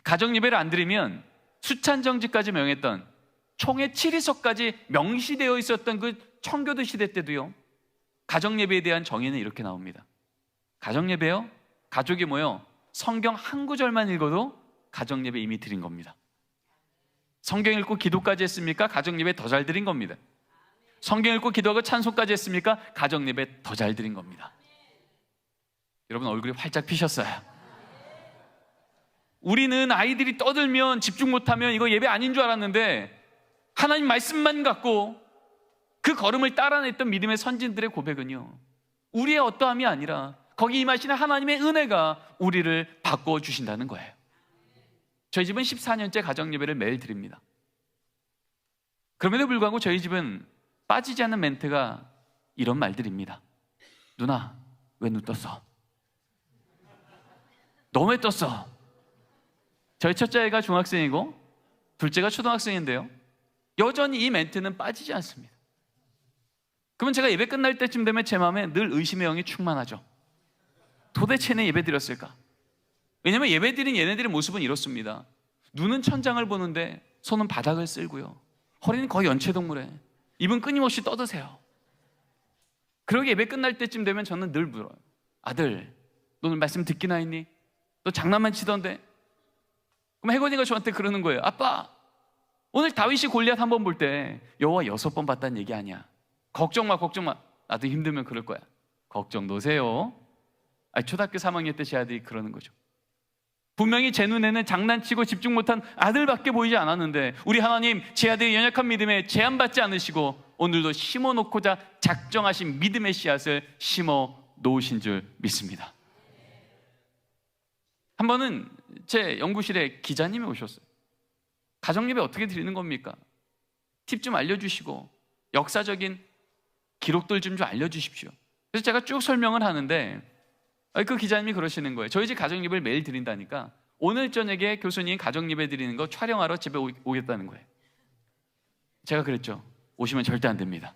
가정 예배를 안 드리면 수찬정직까지 명했던 총회 7위서까지 명시되어 있었던 그 청교도 시대 때도요 가정 예배에 대한 정의는 이렇게 나옵니다. 가정 예배요 가족이 모여 성경 한 구절만 읽어도 가정 예배 이미 드린 겁니다. 성경 읽고 기도까지 했습니까? 가정 예배 더 잘 드린 겁니다. 성경 읽고 기도하고 찬송까지 했습니까? 가정 예배 더 잘 드린 겁니다. 여러분 얼굴이 활짝 피셨어요. 우리는 아이들이 떠들면 집중 못하면 이거 예배 아닌 줄 알았는데 하나님 말씀만 갖고 그 걸음을 따라냈던 믿음의 선진들의 고백은요 우리의 어떠함이 아니라 거기 임하시는 하나님의 은혜가 우리를 바꿔주신다는 거예요. 저희 집은 14년째 가정 예배를 매일 드립니다. 그럼에도 불구하고 저희 집은 빠지지 않는 멘트가 이런 말들입니다. 누나 왜 눈 떴어? 너 왜 떴어? 저희 첫째 아이가 중학생이고 둘째가 초등학생인데요 여전히 이 멘트는 빠지지 않습니다. 그러면 제가 예배 끝날 때쯤 되면 제 마음에 늘 의심의 영이 충만하죠. 도대체 내 예배 드렸을까? 왜냐하면 예배드린 얘네들의 모습은 이렇습니다. 눈은 천장을 보는데 손은 바닥을 쓸고요, 허리는 거의 연체동물에, 입은 끊임없이 떠드세요. 그러게 예배 끝날 때쯤 되면 저는 늘 물어요. 아들, 너 오늘 말씀 듣기나 했니? 너 장난만 치던데? 그럼 혜건이가 저한테 그러는 거예요. 아빠, 오늘 다윗이 골리앗 한 번 볼 때 여호와 6번 봤다는 얘기 아니야. 걱정 마, 걱정 마. 나도 힘들면 그럴 거야. 걱정 노세요. 초등학교 3학년 때 제 아들이 그러는 거죠. 분명히 제 눈에는 장난치고 집중 못한 아들밖에 보이지 않았는데 우리 하나님, 제 아들의 연약한 믿음에 제한받지 않으시고 오늘도 심어놓고자 작정하신 믿음의 씨앗을 심어 놓으신 줄 믿습니다. 한 번은 제 연구실에 기자님이 오셨어요. 가정예배 어떻게 드리는 겁니까? 팁 좀 알려주시고 역사적인 기록들 좀 알려주십시오. 그래서 제가 쭉 설명을 하는데 그 기자님이 그러시는 거예요. 저희 집 가정예배를 매일 드린다니까 오늘 저녁에 교수님 가정예배 드리는 거 촬영하러 집에 오겠다는 거예요. 제가 그랬죠. 오시면 절대 안 됩니다.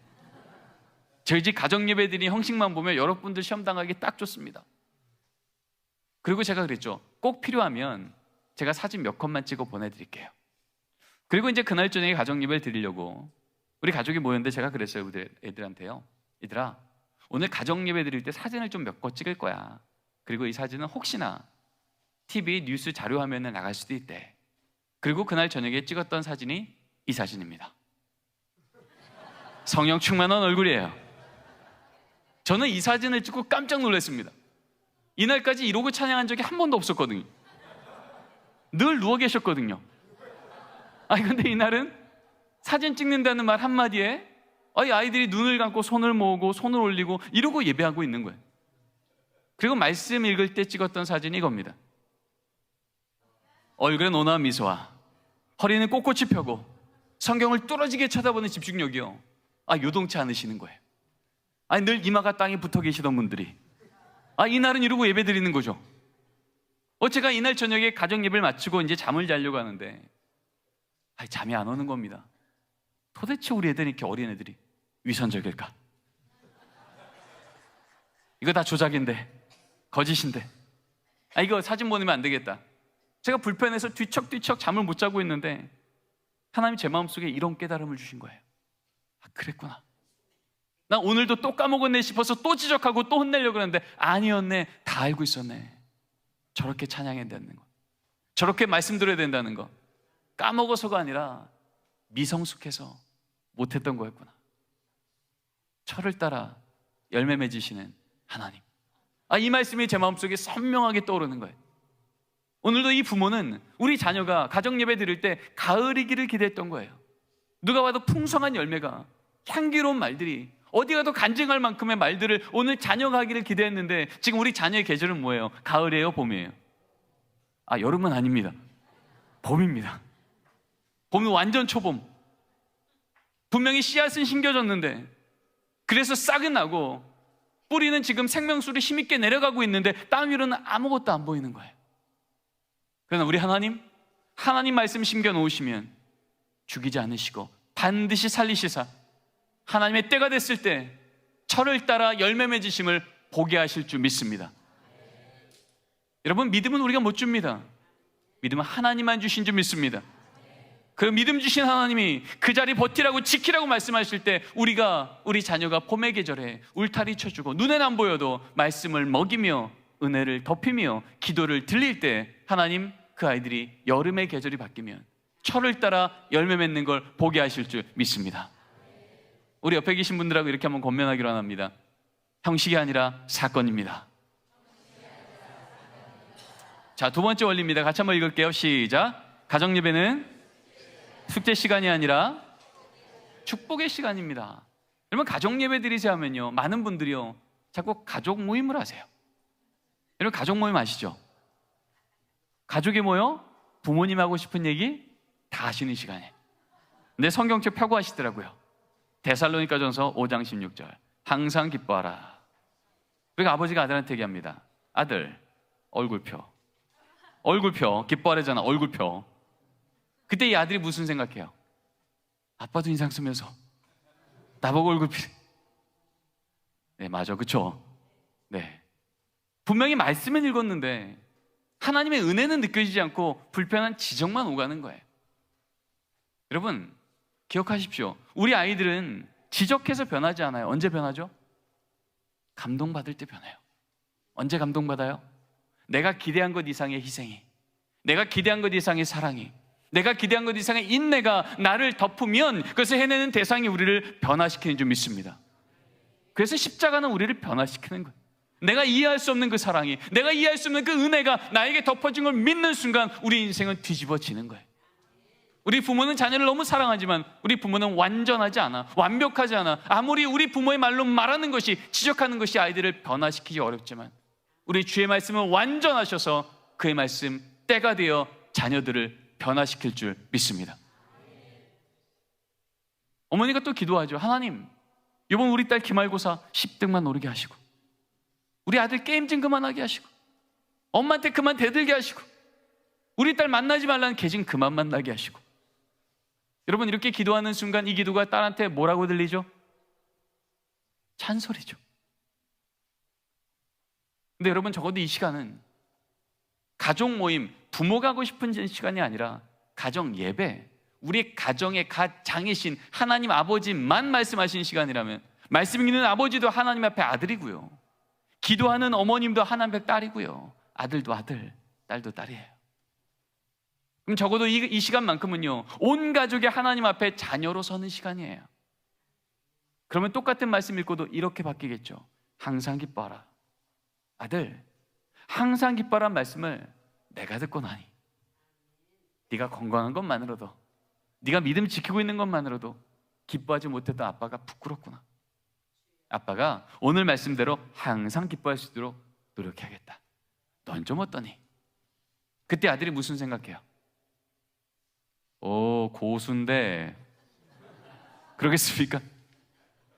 저희 집 가정예배 드리는 형식만 보면 여러분들 시험 당하기 딱 좋습니다. 그리고 제가 그랬죠. 꼭 필요하면 제가 사진 몇 컷만 찍어 보내드릴게요. 그리고 이제 그날 저녁에 가정예배를 드리려고 우리 가족이 모였는데 제가 그랬어요. 우리 애들한테요. 얘들아, 오늘 가정예배 드릴 때 사진을 좀 몇 컷 찍을 거야. 그리고 이 사진은 혹시나 TV 뉴스 자료 화면에 나갈 수도 있대. 그리고 그날 저녁에 찍었던 사진이 이 사진입니다. 성령 충만한 얼굴이에요. 저는 이 사진을 찍고 깜짝 놀랐습니다. 이날까지 이러고 찬양한 적이 한 번도 없었거든요. 늘 누워 계셨거든요. 근데 이날은 사진 찍는다는 말 한마디에 아이들이 눈을 감고 손을 모으고 손을 올리고 이러고 예배하고 있는 거예요. 그리고 말씀 읽을 때 찍었던 사진이 이겁니다. 얼굴에 온화한 미소와 허리는 꼿꼿이 펴고 성경을 뚫어지게 쳐다보는 집중력이요. 요동치 않으시는 거예요. 늘 이마가 땅에 붙어 계시던 분들이 이날은 이러고 예배 드리는 거죠. 제가 이날 저녁에 가정 예배를 마치고 이제 잠을 자려고 하는데 잠이 안 오는 겁니다. 도대체 우리 애들은 이렇게 어린 애들이 위선적일까? 이거 다 조작인데, 거짓인데, 이거 사진 보내면 안 되겠다. 제가 불편해서 뒤척뒤척 잠을 못 자고 있는데 하나님이 제 마음속에 이런 깨달음을 주신 거예요. 그랬구나. 나 오늘도 또 까먹었네 싶어서 또 지적하고 또 혼내려고 했는데 아니었네. 다 알고 있었네. 저렇게 찬양해야 되는 거, 저렇게 말씀 드려야 된다는 거 까먹어서가 아니라 미성숙해서 못했던 거였구나. 철을 따라 열매 맺으시는 하나님. 이 말씀이 제 마음속에 선명하게 떠오르는 거예요. 오늘도 이 부모는 우리 자녀가 가정예배 드릴 때 가을이기를 기대했던 거예요. 누가 봐도 풍성한 열매가, 향기로운 말들이, 어디 가도 간증할 만큼의 말들을 오늘 자녀가 하기를 기대했는데 지금 우리 자녀의 계절은 뭐예요? 가을이에요? 봄이에요? 여름은 아닙니다. 봄입니다. 봄은 완전 초봄. 분명히 씨앗은 심겨졌는데 그래서 싹은 나고 뿌리는 지금 생명수를 힘있게 내려가고 있는데 땅 위로는 아무것도 안 보이는 거예요. 그러나 우리 하나님 말씀 심겨 놓으시면 죽이지 않으시고 반드시 살리시사 하나님의 때가 됐을 때 철을 따라 열매 맺으심을 보게 하실 줄 믿습니다. 여러분, 믿음은 우리가 못 줍니다. 믿음은 하나님만 주신 줄 믿습니다. 그 믿음 주신 하나님이 그 자리 버티라고 지키라고 말씀하실 때 우리 자녀가 봄의 계절에 울타리 쳐주고 눈에는 안 보여도 말씀을 먹이며 은혜를 덮이며 기도를 들릴 때 하나님 그 아이들이 여름의 계절이 바뀌면 철을 따라 열매 맺는 걸 보게 하실 줄 믿습니다. 우리 옆에 계신 분들하고 이렇게 한번 권면하기로 합니다. 형식이 아니라 사건입니다. 자, 두 번째 원리입니다. 같이 한번 읽을게요. 시작. 가정예배는 숙제 시간이 아니라 축복의 시간입니다. 여러분, 가정예배 드리세요 하면요, 많은 분들이요 자꾸 가족 모임을 하세요. 여러분, 가족 모임 아시죠? 가족이 모여 부모님 하고 싶은 얘기 다 하시는 시간에. 근데 성경책 펴고 하시더라고요. 데살로니가전서 5장 16절. 항상 기뻐하라. 그러니까 아버지가 아들한테 얘기합니다. 아들, 얼굴 펴. 기뻐하라잖아. 얼굴 펴. 그때 이 아들이 무슨 생각해요? 아빠도 인상 쓰면서 나보고 얼굴 펴. 네, 맞아. 그쵸? 네. 분명히 말씀은 읽었는데 하나님의 은혜는 느껴지지 않고 불편한 지적만 오가는 거예요. 여러분, 기억하십시오. 우리 아이들은 지적해서 변하지 않아요. 언제 변하죠? 감동받을 때 변해요. 언제 감동받아요? 내가 기대한 것 이상의 희생이, 내가 기대한 것 이상의 사랑이, 내가 기대한 것 이상의 인내가 나를 덮으면 그것을 해내는 대상이 우리를 변화시키는 줄 믿습니다. 그래서 십자가는 우리를 변화시키는 거예요. 내가 이해할 수 없는 그 사랑이, 내가 이해할 수 없는 그 은혜가 나에게 덮어진 걸 믿는 순간 우리 인생은 뒤집어지는 거예요. 우리 부모는 자녀를 너무 사랑하지만 우리 부모는 완전하지 않아, 완벽하지 않아. 아무리 우리 부모의 말로 말하는 것이, 지적하는 것이 아이들을 변화시키기 어렵지만 우리 주의 말씀은 완전하셔서 그의 말씀 때가 되어 자녀들을 변화시킬 줄 믿습니다. 어머니가 또 기도하죠. 하나님, 이번 우리 딸 기말고사 10등만 오르게 하시고, 우리 아들 게임 좀 그만하게 하시고, 엄마한테 그만 대들게 하시고, 우리 딸 만나지 말라는 계진 그만 만나게 하시고. 여러분, 이렇게 기도하는 순간 이 기도가 딸한테 뭐라고 들리죠? 찬소리죠. 근데 여러분, 적어도 이 시간은 가족 모임, 부모가 하고 싶은 시간이 아니라 가정 예배, 우리 가정의 장이신 하나님 아버지만 말씀하시는 시간이라면, 말씀 읽는 아버지도 하나님 앞에 아들이고요, 기도하는 어머님도 하나님 앞에 딸이고요, 아들도 아들, 딸도 딸이에요. 그럼 적어도 이 시간만큼은요, 온 가족이 하나님 앞에 자녀로 서는 시간이에요. 그러면 똑같은 말씀 읽고도 이렇게 바뀌겠죠. 항상 기뻐하라. 아들, 항상 기뻐하라는 말씀을 내가 듣고 나니 네가 건강한 것만으로도, 네가 믿음 지키고 있는 것만으로도 기뻐하지 못했던 아빠가 부끄럽구나. 아빠가 오늘 말씀대로 항상 기뻐할 수 있도록 노력해야겠다. 넌 좀 어떠니? 그때 아들이 무슨 생각해요? 오, 고수인데 그러겠습니까?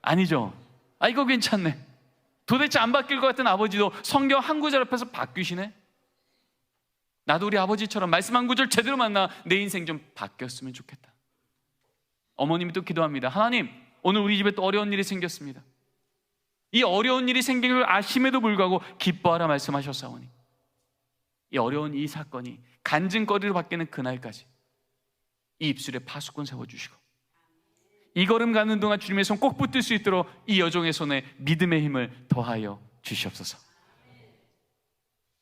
아니죠. 아, 이거 괜찮네. 도대체 안 바뀔 것 같은 아버지도 성경 한 구절 앞에서 바뀌시네. 나도 우리 아버지처럼 말씀 한 구절 제대로 만나 내 인생 좀 바뀌었으면 좋겠다. 어머님이 또 기도합니다. 하나님, 오늘 우리 집에 또 어려운 일이 생겼습니다. 이 어려운 일이 생긴 걸 아심에도 불구하고 기뻐하라 말씀하셨사오니 이 어려운 이 사건이 간증거리로 바뀌는 그날까지 이 입술에 파수꾼 세워주시고, 이 걸음 가는 동안 주님의 손 꼭 붙들 수 있도록 이 여종의 손에 믿음의 힘을 더하여 주시옵소서.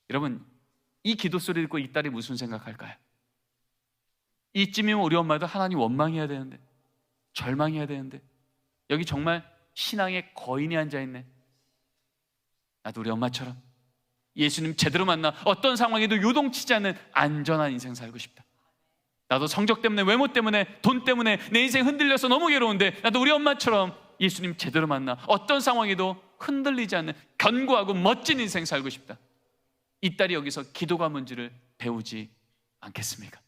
여러분, 이 기도 소리 듣고 이 딸이 무슨 생각할까요? 이쯤이면 우리 엄마도 하나님 원망해야 되는데, 절망해야 되는데, 여기 정말 신앙의 거인이 앉아있네. 나도 우리 엄마처럼 예수님 제대로 만나 어떤 상황에도 요동치지 않는 안전한 인생 살고 싶다. 나도 성적 때문에, 외모 때문에, 돈 때문에 내 인생 흔들려서 너무 괴로운데 나도 우리 엄마처럼 예수님 제대로 만나 어떤 상황에도 흔들리지 않는 견고하고 멋진 인생 살고 싶다. 이 딸이 여기서 기도가 뭔지를 배우지 않겠습니까?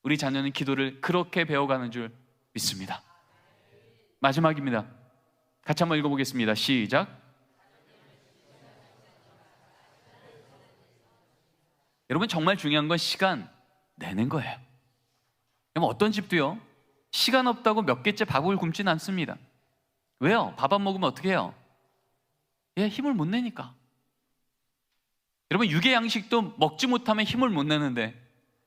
우리 자녀는 기도를 그렇게 배워가는 줄 믿습니다. 마지막입니다. 같이 한번 읽어보겠습니다. 시작. 여러분, 정말 중요한 건 시간 내는 거예요. 여러분, 어떤 집도요, 시간 없다고 몇 개째 밥을 굶지는 않습니다. 왜요? 밥 안 먹으면 어떻게 해요? 힘을 못 내니까. 여러분, 육의 양식도 먹지 못하면 힘을 못 내는데,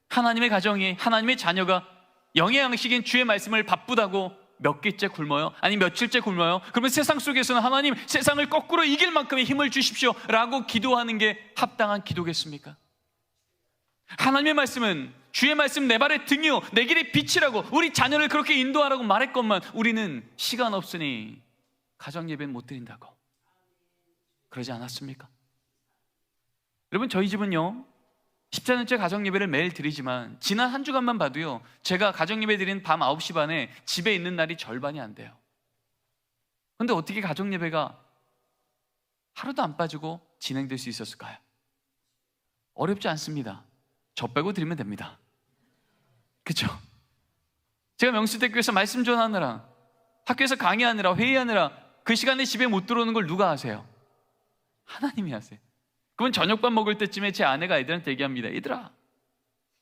하나님의 가정이, 하나님의 자녀가 영의 양식인 주의 말씀을 바쁘다고 몇 개째 굶어요? 아니 며칠째 굶어요? 그러면 세상 속에서는 하나님, 세상을 거꾸로 이길 만큼의 힘을 주십시오 라고 기도하는 게 합당한 기도겠습니까? 하나님의 말씀은 주의 말씀 내 발의 등이요 내 길의 빛이라고 우리 자녀를 그렇게 인도하라고 말했건만 우리는 시간 없으니 가정 예배는 못 드린다고 그러지 않았습니까? 여러분, 저희 집은요 14년째 가정 예배를 매일 드리지만 지난 한 주간만 봐도요, 제가 가정 예배 드리는 밤 9시 반에 집에 있는 날이 절반이 안 돼요. 그런데 어떻게 가정 예배가 하루도 안 빠지고 진행될 수 있었을까요? 어렵지 않습니다. 저 빼고 드리면 됩니다. 그렇죠? 제가 명수대교에서 말씀 전하느라, 학교에서 강의하느라, 회의하느라 그 시간에 집에 못 들어오는 걸 누가 아세요? 하나님이 아세요. 그건 저녁밥 먹을 때쯤에 제 아내가 애들한테 얘기합니다. 얘들아,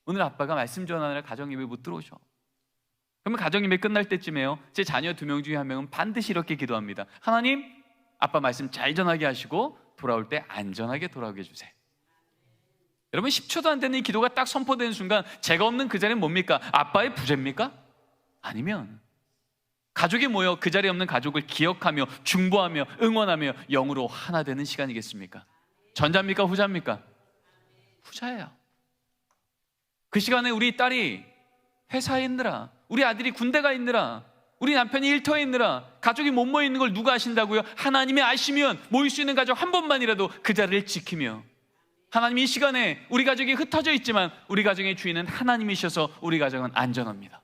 오늘 아빠가 말씀 전하느라 가정예배 못 들어오셔. 그러면 가정예배 끝날 때쯤에요, 제 자녀 2명 중에 1명은 반드시 이렇게 기도합니다. 하나님, 아빠 말씀 잘 전하게 하시고 돌아올 때 안전하게 돌아오게 해주세요. 여러분 10초도 안 되는 이 기도가 딱 선포되는 순간 제가 없는 그 자리는 뭡니까? 아빠의 부재입니까? 아니면 가족이 모여 그 자리에 없는 가족을 기억하며 중보하며 응원하며 영으로 하나 되는 시간이겠습니까? 전자입니까? 후자입니까? 후자예요. 그 시간에 우리 딸이 회사에 있느라, 우리 아들이 군대가 있느라, 우리 남편이 일터에 있느라 가족이 못 모여 있는 걸 누가 아신다고요? 하나님이 아시면 모일 수 있는 가족 한 번만이라도 그 자리를 지키며, 하나님이 이 시간에 우리 가족이 흩어져 있지만 우리 가정의 주인은 하나님이셔서 우리 가정은 안전합니다.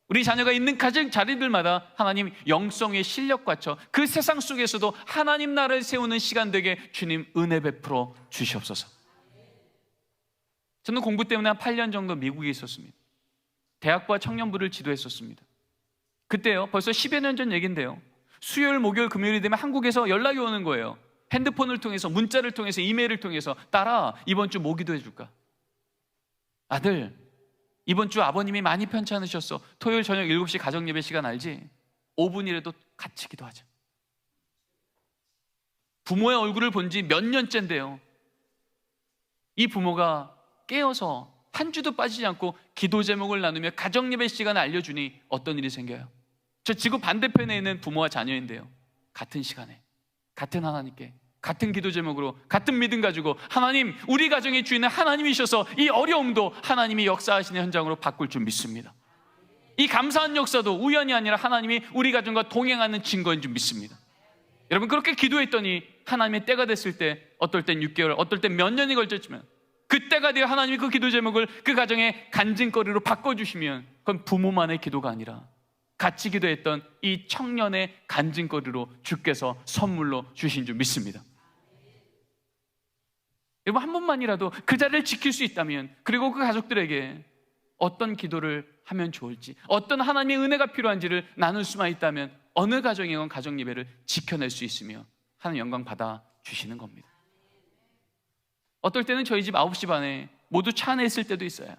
우리 자녀가 있는 가정 자리들마다 하나님 영성의 실력 갖춰 그 세상 속에서도 하나님 나라를 세우는 시간 되게 주님 은혜 베풀어 주시옵소서. 저는 공부 때문에 한 8년 정도 미국에 있었습니다. 대학부와 청년부를 지도했었습니다. 그때요, 벌써 10여 년 전 얘기인데요, 수요일, 목요일, 금요일이 되면 한국에서 연락이 오는 거예요. 핸드폰을 통해서, 문자를 통해서, 이메일을 통해서, 딸아, 이번 주 뭐 기도해 줄까? 아들, 이번 주 아버님이 많이 편찮으셨어. 토요일 저녁 7시 가정예배 시간 알지? 5분이라도 같이 기도하자. 부모의 얼굴을 본 지 몇 년째인데요, 이 부모가 깨어서 한 주도 빠지지 않고 기도 제목을 나누며 가정예배 시간을 알려주니 어떤 일이 생겨요? 저 지구 반대편에 있는 부모와 자녀인데요, 같은 시간에 같은 하나님께 같은 기도 제목으로 같은 믿음 가지고, 하나님, 우리 가정의 주인은 하나님이셔서 이 어려움도 하나님이 역사하시는 현장으로 바꿀 줄 믿습니다. 이 감사한 역사도 우연이 아니라 하나님이 우리 가정과 동행하는 증거인 줄 믿습니다. 여러분, 그렇게 기도했더니 하나님의 때가 됐을 때, 어떨 땐 6개월, 어떨 땐 몇 년이 걸렸지만 그 때가 되어 하나님이 그 기도 제목을 그 가정의 간증거리로 바꿔주시면 그건 부모만의 기도가 아니라 같이 기도했던 이 청년의 간증거리로 주께서 선물로 주신 줄 믿습니다. 여러분, 한 번만이라도 그 자리를 지킬 수 있다면, 그리고 그 가족들에게 어떤 기도를 하면 좋을지, 어떤 하나님의 은혜가 필요한지를 나눌 수만 있다면 어느 가정이건 가정 예배를 지켜낼 수 있으며 하나님 영광 받아 주시는 겁니다. 어떨 때는 저희 집 9시 반에 모두 차 안에 있을 때도 있어요.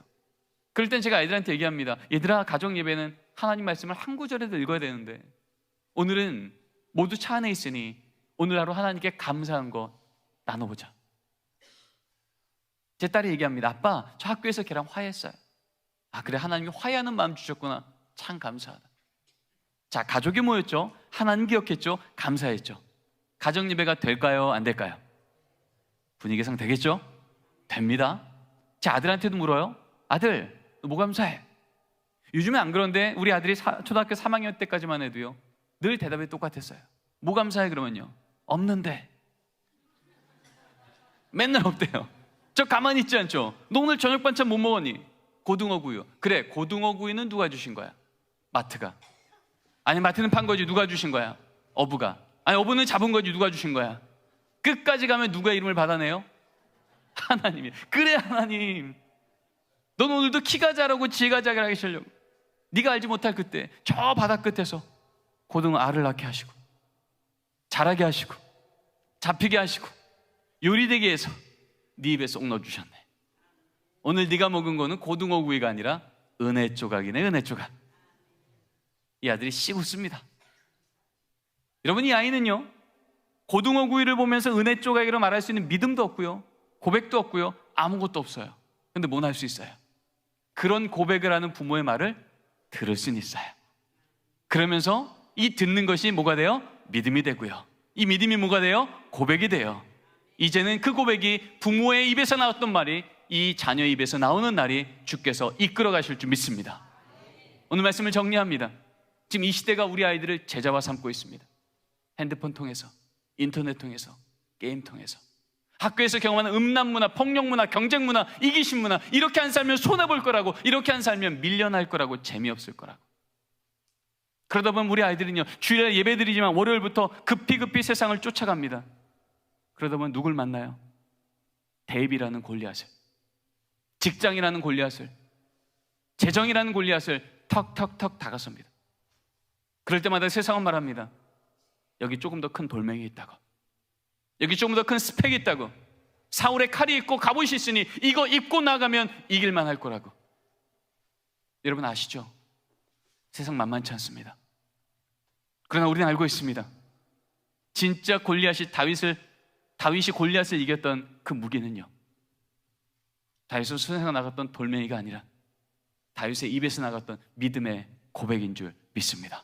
그럴 땐 제가 아이들한테 얘기합니다. 얘들아, 가정 예배는 하나님 말씀을 한 구절에도 읽어야 되는데 오늘은 모두 차 안에 있으니 오늘 하루 하나님께 감사한 거 나눠보자. 제 딸이 얘기합니다. 아빠, 저 학교에서 걔랑 화해했어요. 아, 그래, 하나님이 화해하는 마음 주셨구나. 참 감사하다. 자, 가족이 모였죠. 하나님 기억했죠. 감사했죠. 가정 예배가 될까요? 안 될까요? 분위기상 되겠죠? 됩니다. 제 아들한테도 물어요. 아들, 너 뭐 감사해? 요즘엔 안 그런데 우리 아들이 초등학교 3학년 때까지만 해도요, 늘 대답이 똑같았어요. 뭐 감사해? 그러면요, 없는데. 맨날 없대요. 저 가만히 있지 않죠? 너 오늘 저녁 반찬 뭐 먹었니? 고등어 구이. 그래, 고등어 구이는 누가 주신 거야? 마트가. 아니, 마트는 판 거지, 누가 주신 거야? 어부가. 아니, 어부는 잡은 거지, 누가 주신 거야? 끝까지 가면 누가 이름을 받아내요? 하나님이. 그래, 하나님, 넌 오늘도 키가 자라고 지혜가 자라게 하시려고 네가 알지 못할 그때 저 바다 끝에서 고등어 알을 낳게 하시고 자라게 하시고 잡히게 하시고 요리되게 해서 네 입에 쏙 넣어주셨네. 오늘 네가 먹은 거는 고등어 구이가 아니라 은혜 조각이네, 은혜 조각. 이 아들이 씩 웃습니다. 여러분, 이 아이는요, 고등어 구이를 보면서 은혜 조각이라고 말할 수 있는 믿음도 없고요, 고백도 없고요, 아무것도 없어요. 근데 뭘 할 수 있어요? 그런 고백을 하는 부모의 말을 들을 수는 있어요. 그러면서 이 듣는 것이 뭐가 돼요? 믿음이 되고요, 이 믿음이 뭐가 돼요? 고백이 돼요. 이제는 그 고백이 부모의 입에서 나왔던 말이 이 자녀의 입에서 나오는 날이 주께서 이끌어 가실 줄 믿습니다. 오늘 말씀을 정리합니다. 지금 이 시대가 우리 아이들을 제자화 삼고 있습니다. 핸드폰 통해서, 인터넷 통해서, 게임 통해서, 학교에서 경험하는 음란 문화, 폭력 문화, 경쟁 문화, 이기심 문화, 이렇게 안 살면 손해볼 거라고, 이렇게 안 살면 밀려날 거라고, 재미없을 거라고. 그러다 보면 우리 아이들은요, 주일에 예배드리지만 월요일부터 급히 세상을 쫓아갑니다. 그러다 보면 누굴 만나요? 대입이라는 골리앗을, 직장이라는 골리앗을, 재정이라는 골리앗을 턱턱턱 다가섭니다. 그럴 때마다 세상은 말합니다. 여기 조금 더 큰 돌멩이 있다고, 여기 조금 더 큰 스펙이 있다고, 사울의 칼이 있고 갑옷이 있으니 이거 입고 나가면 이길만 할 거라고. 여러분 아시죠? 세상 만만치 않습니다. 그러나 우리는 알고 있습니다. 진짜 다윗이 골리앗을 이겼던 그 무기는요, 다윗의 손에서 나갔던 돌멩이가 아니라 다윗의 입에서 나갔던 믿음의 고백인 줄 믿습니다.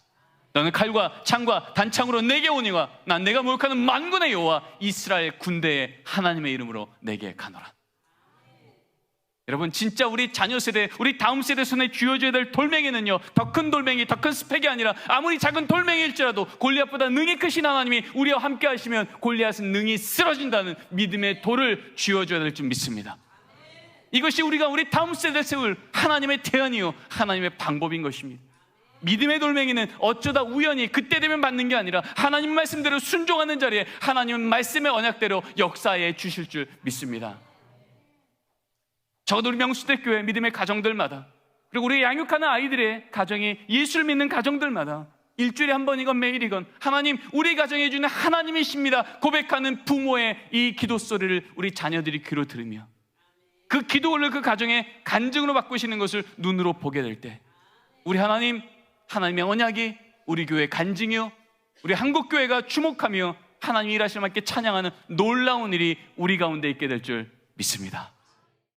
너는 칼과 창과 단창으로 내게 오니와 난 내가 목욕하는 만군의 여호와 이스라엘 군대의 하나님의 이름으로 내게 가노라. 여러분, 진짜 우리 자녀 세대, 우리 다음 세대 손에 쥐어줘야 될 돌멩이는요, 더 큰 돌멩이, 더 큰 스펙이 아니라 아무리 작은 돌멩이일지라도 골리앗보다 능히 크신 하나님이 우리와 함께 하시면 골리앗은 능히 쓰러진다는 믿음의 돌을 쥐어줘야 될 줄 믿습니다. 이것이 우리 다음 세대에 세울 하나님의 대안이요, 하나님의 방법인 것입니다. 믿음의 돌멩이는 어쩌다 우연히 그때 되면 받는 게 아니라 하나님 말씀대로 순종하는 자리에 하나님은 말씀의 언약대로 역사해 주실 줄 믿습니다. 적어도 우리 명수대교회 믿음의 가정들마다, 그리고 우리 양육하는 아이들의 가정이 예수를 믿는 가정들마다 일주일에 한 번이건 매일이건 하나님, 우리 가정에 주는 하나님이십니다 고백하는 부모의 이 기도 소리를 우리 자녀들이 귀로 들으며 그 기도를 그 가정의 간증으로 바꾸시는 것을 눈으로 보게 될 때 우리 하나님의 언약이 우리 교회의 간증이요, 우리 한국교회가 주목하며 하나님 일하시는 함께 찬양하는 놀라운 일이 우리 가운데 있게 될 줄 믿습니다.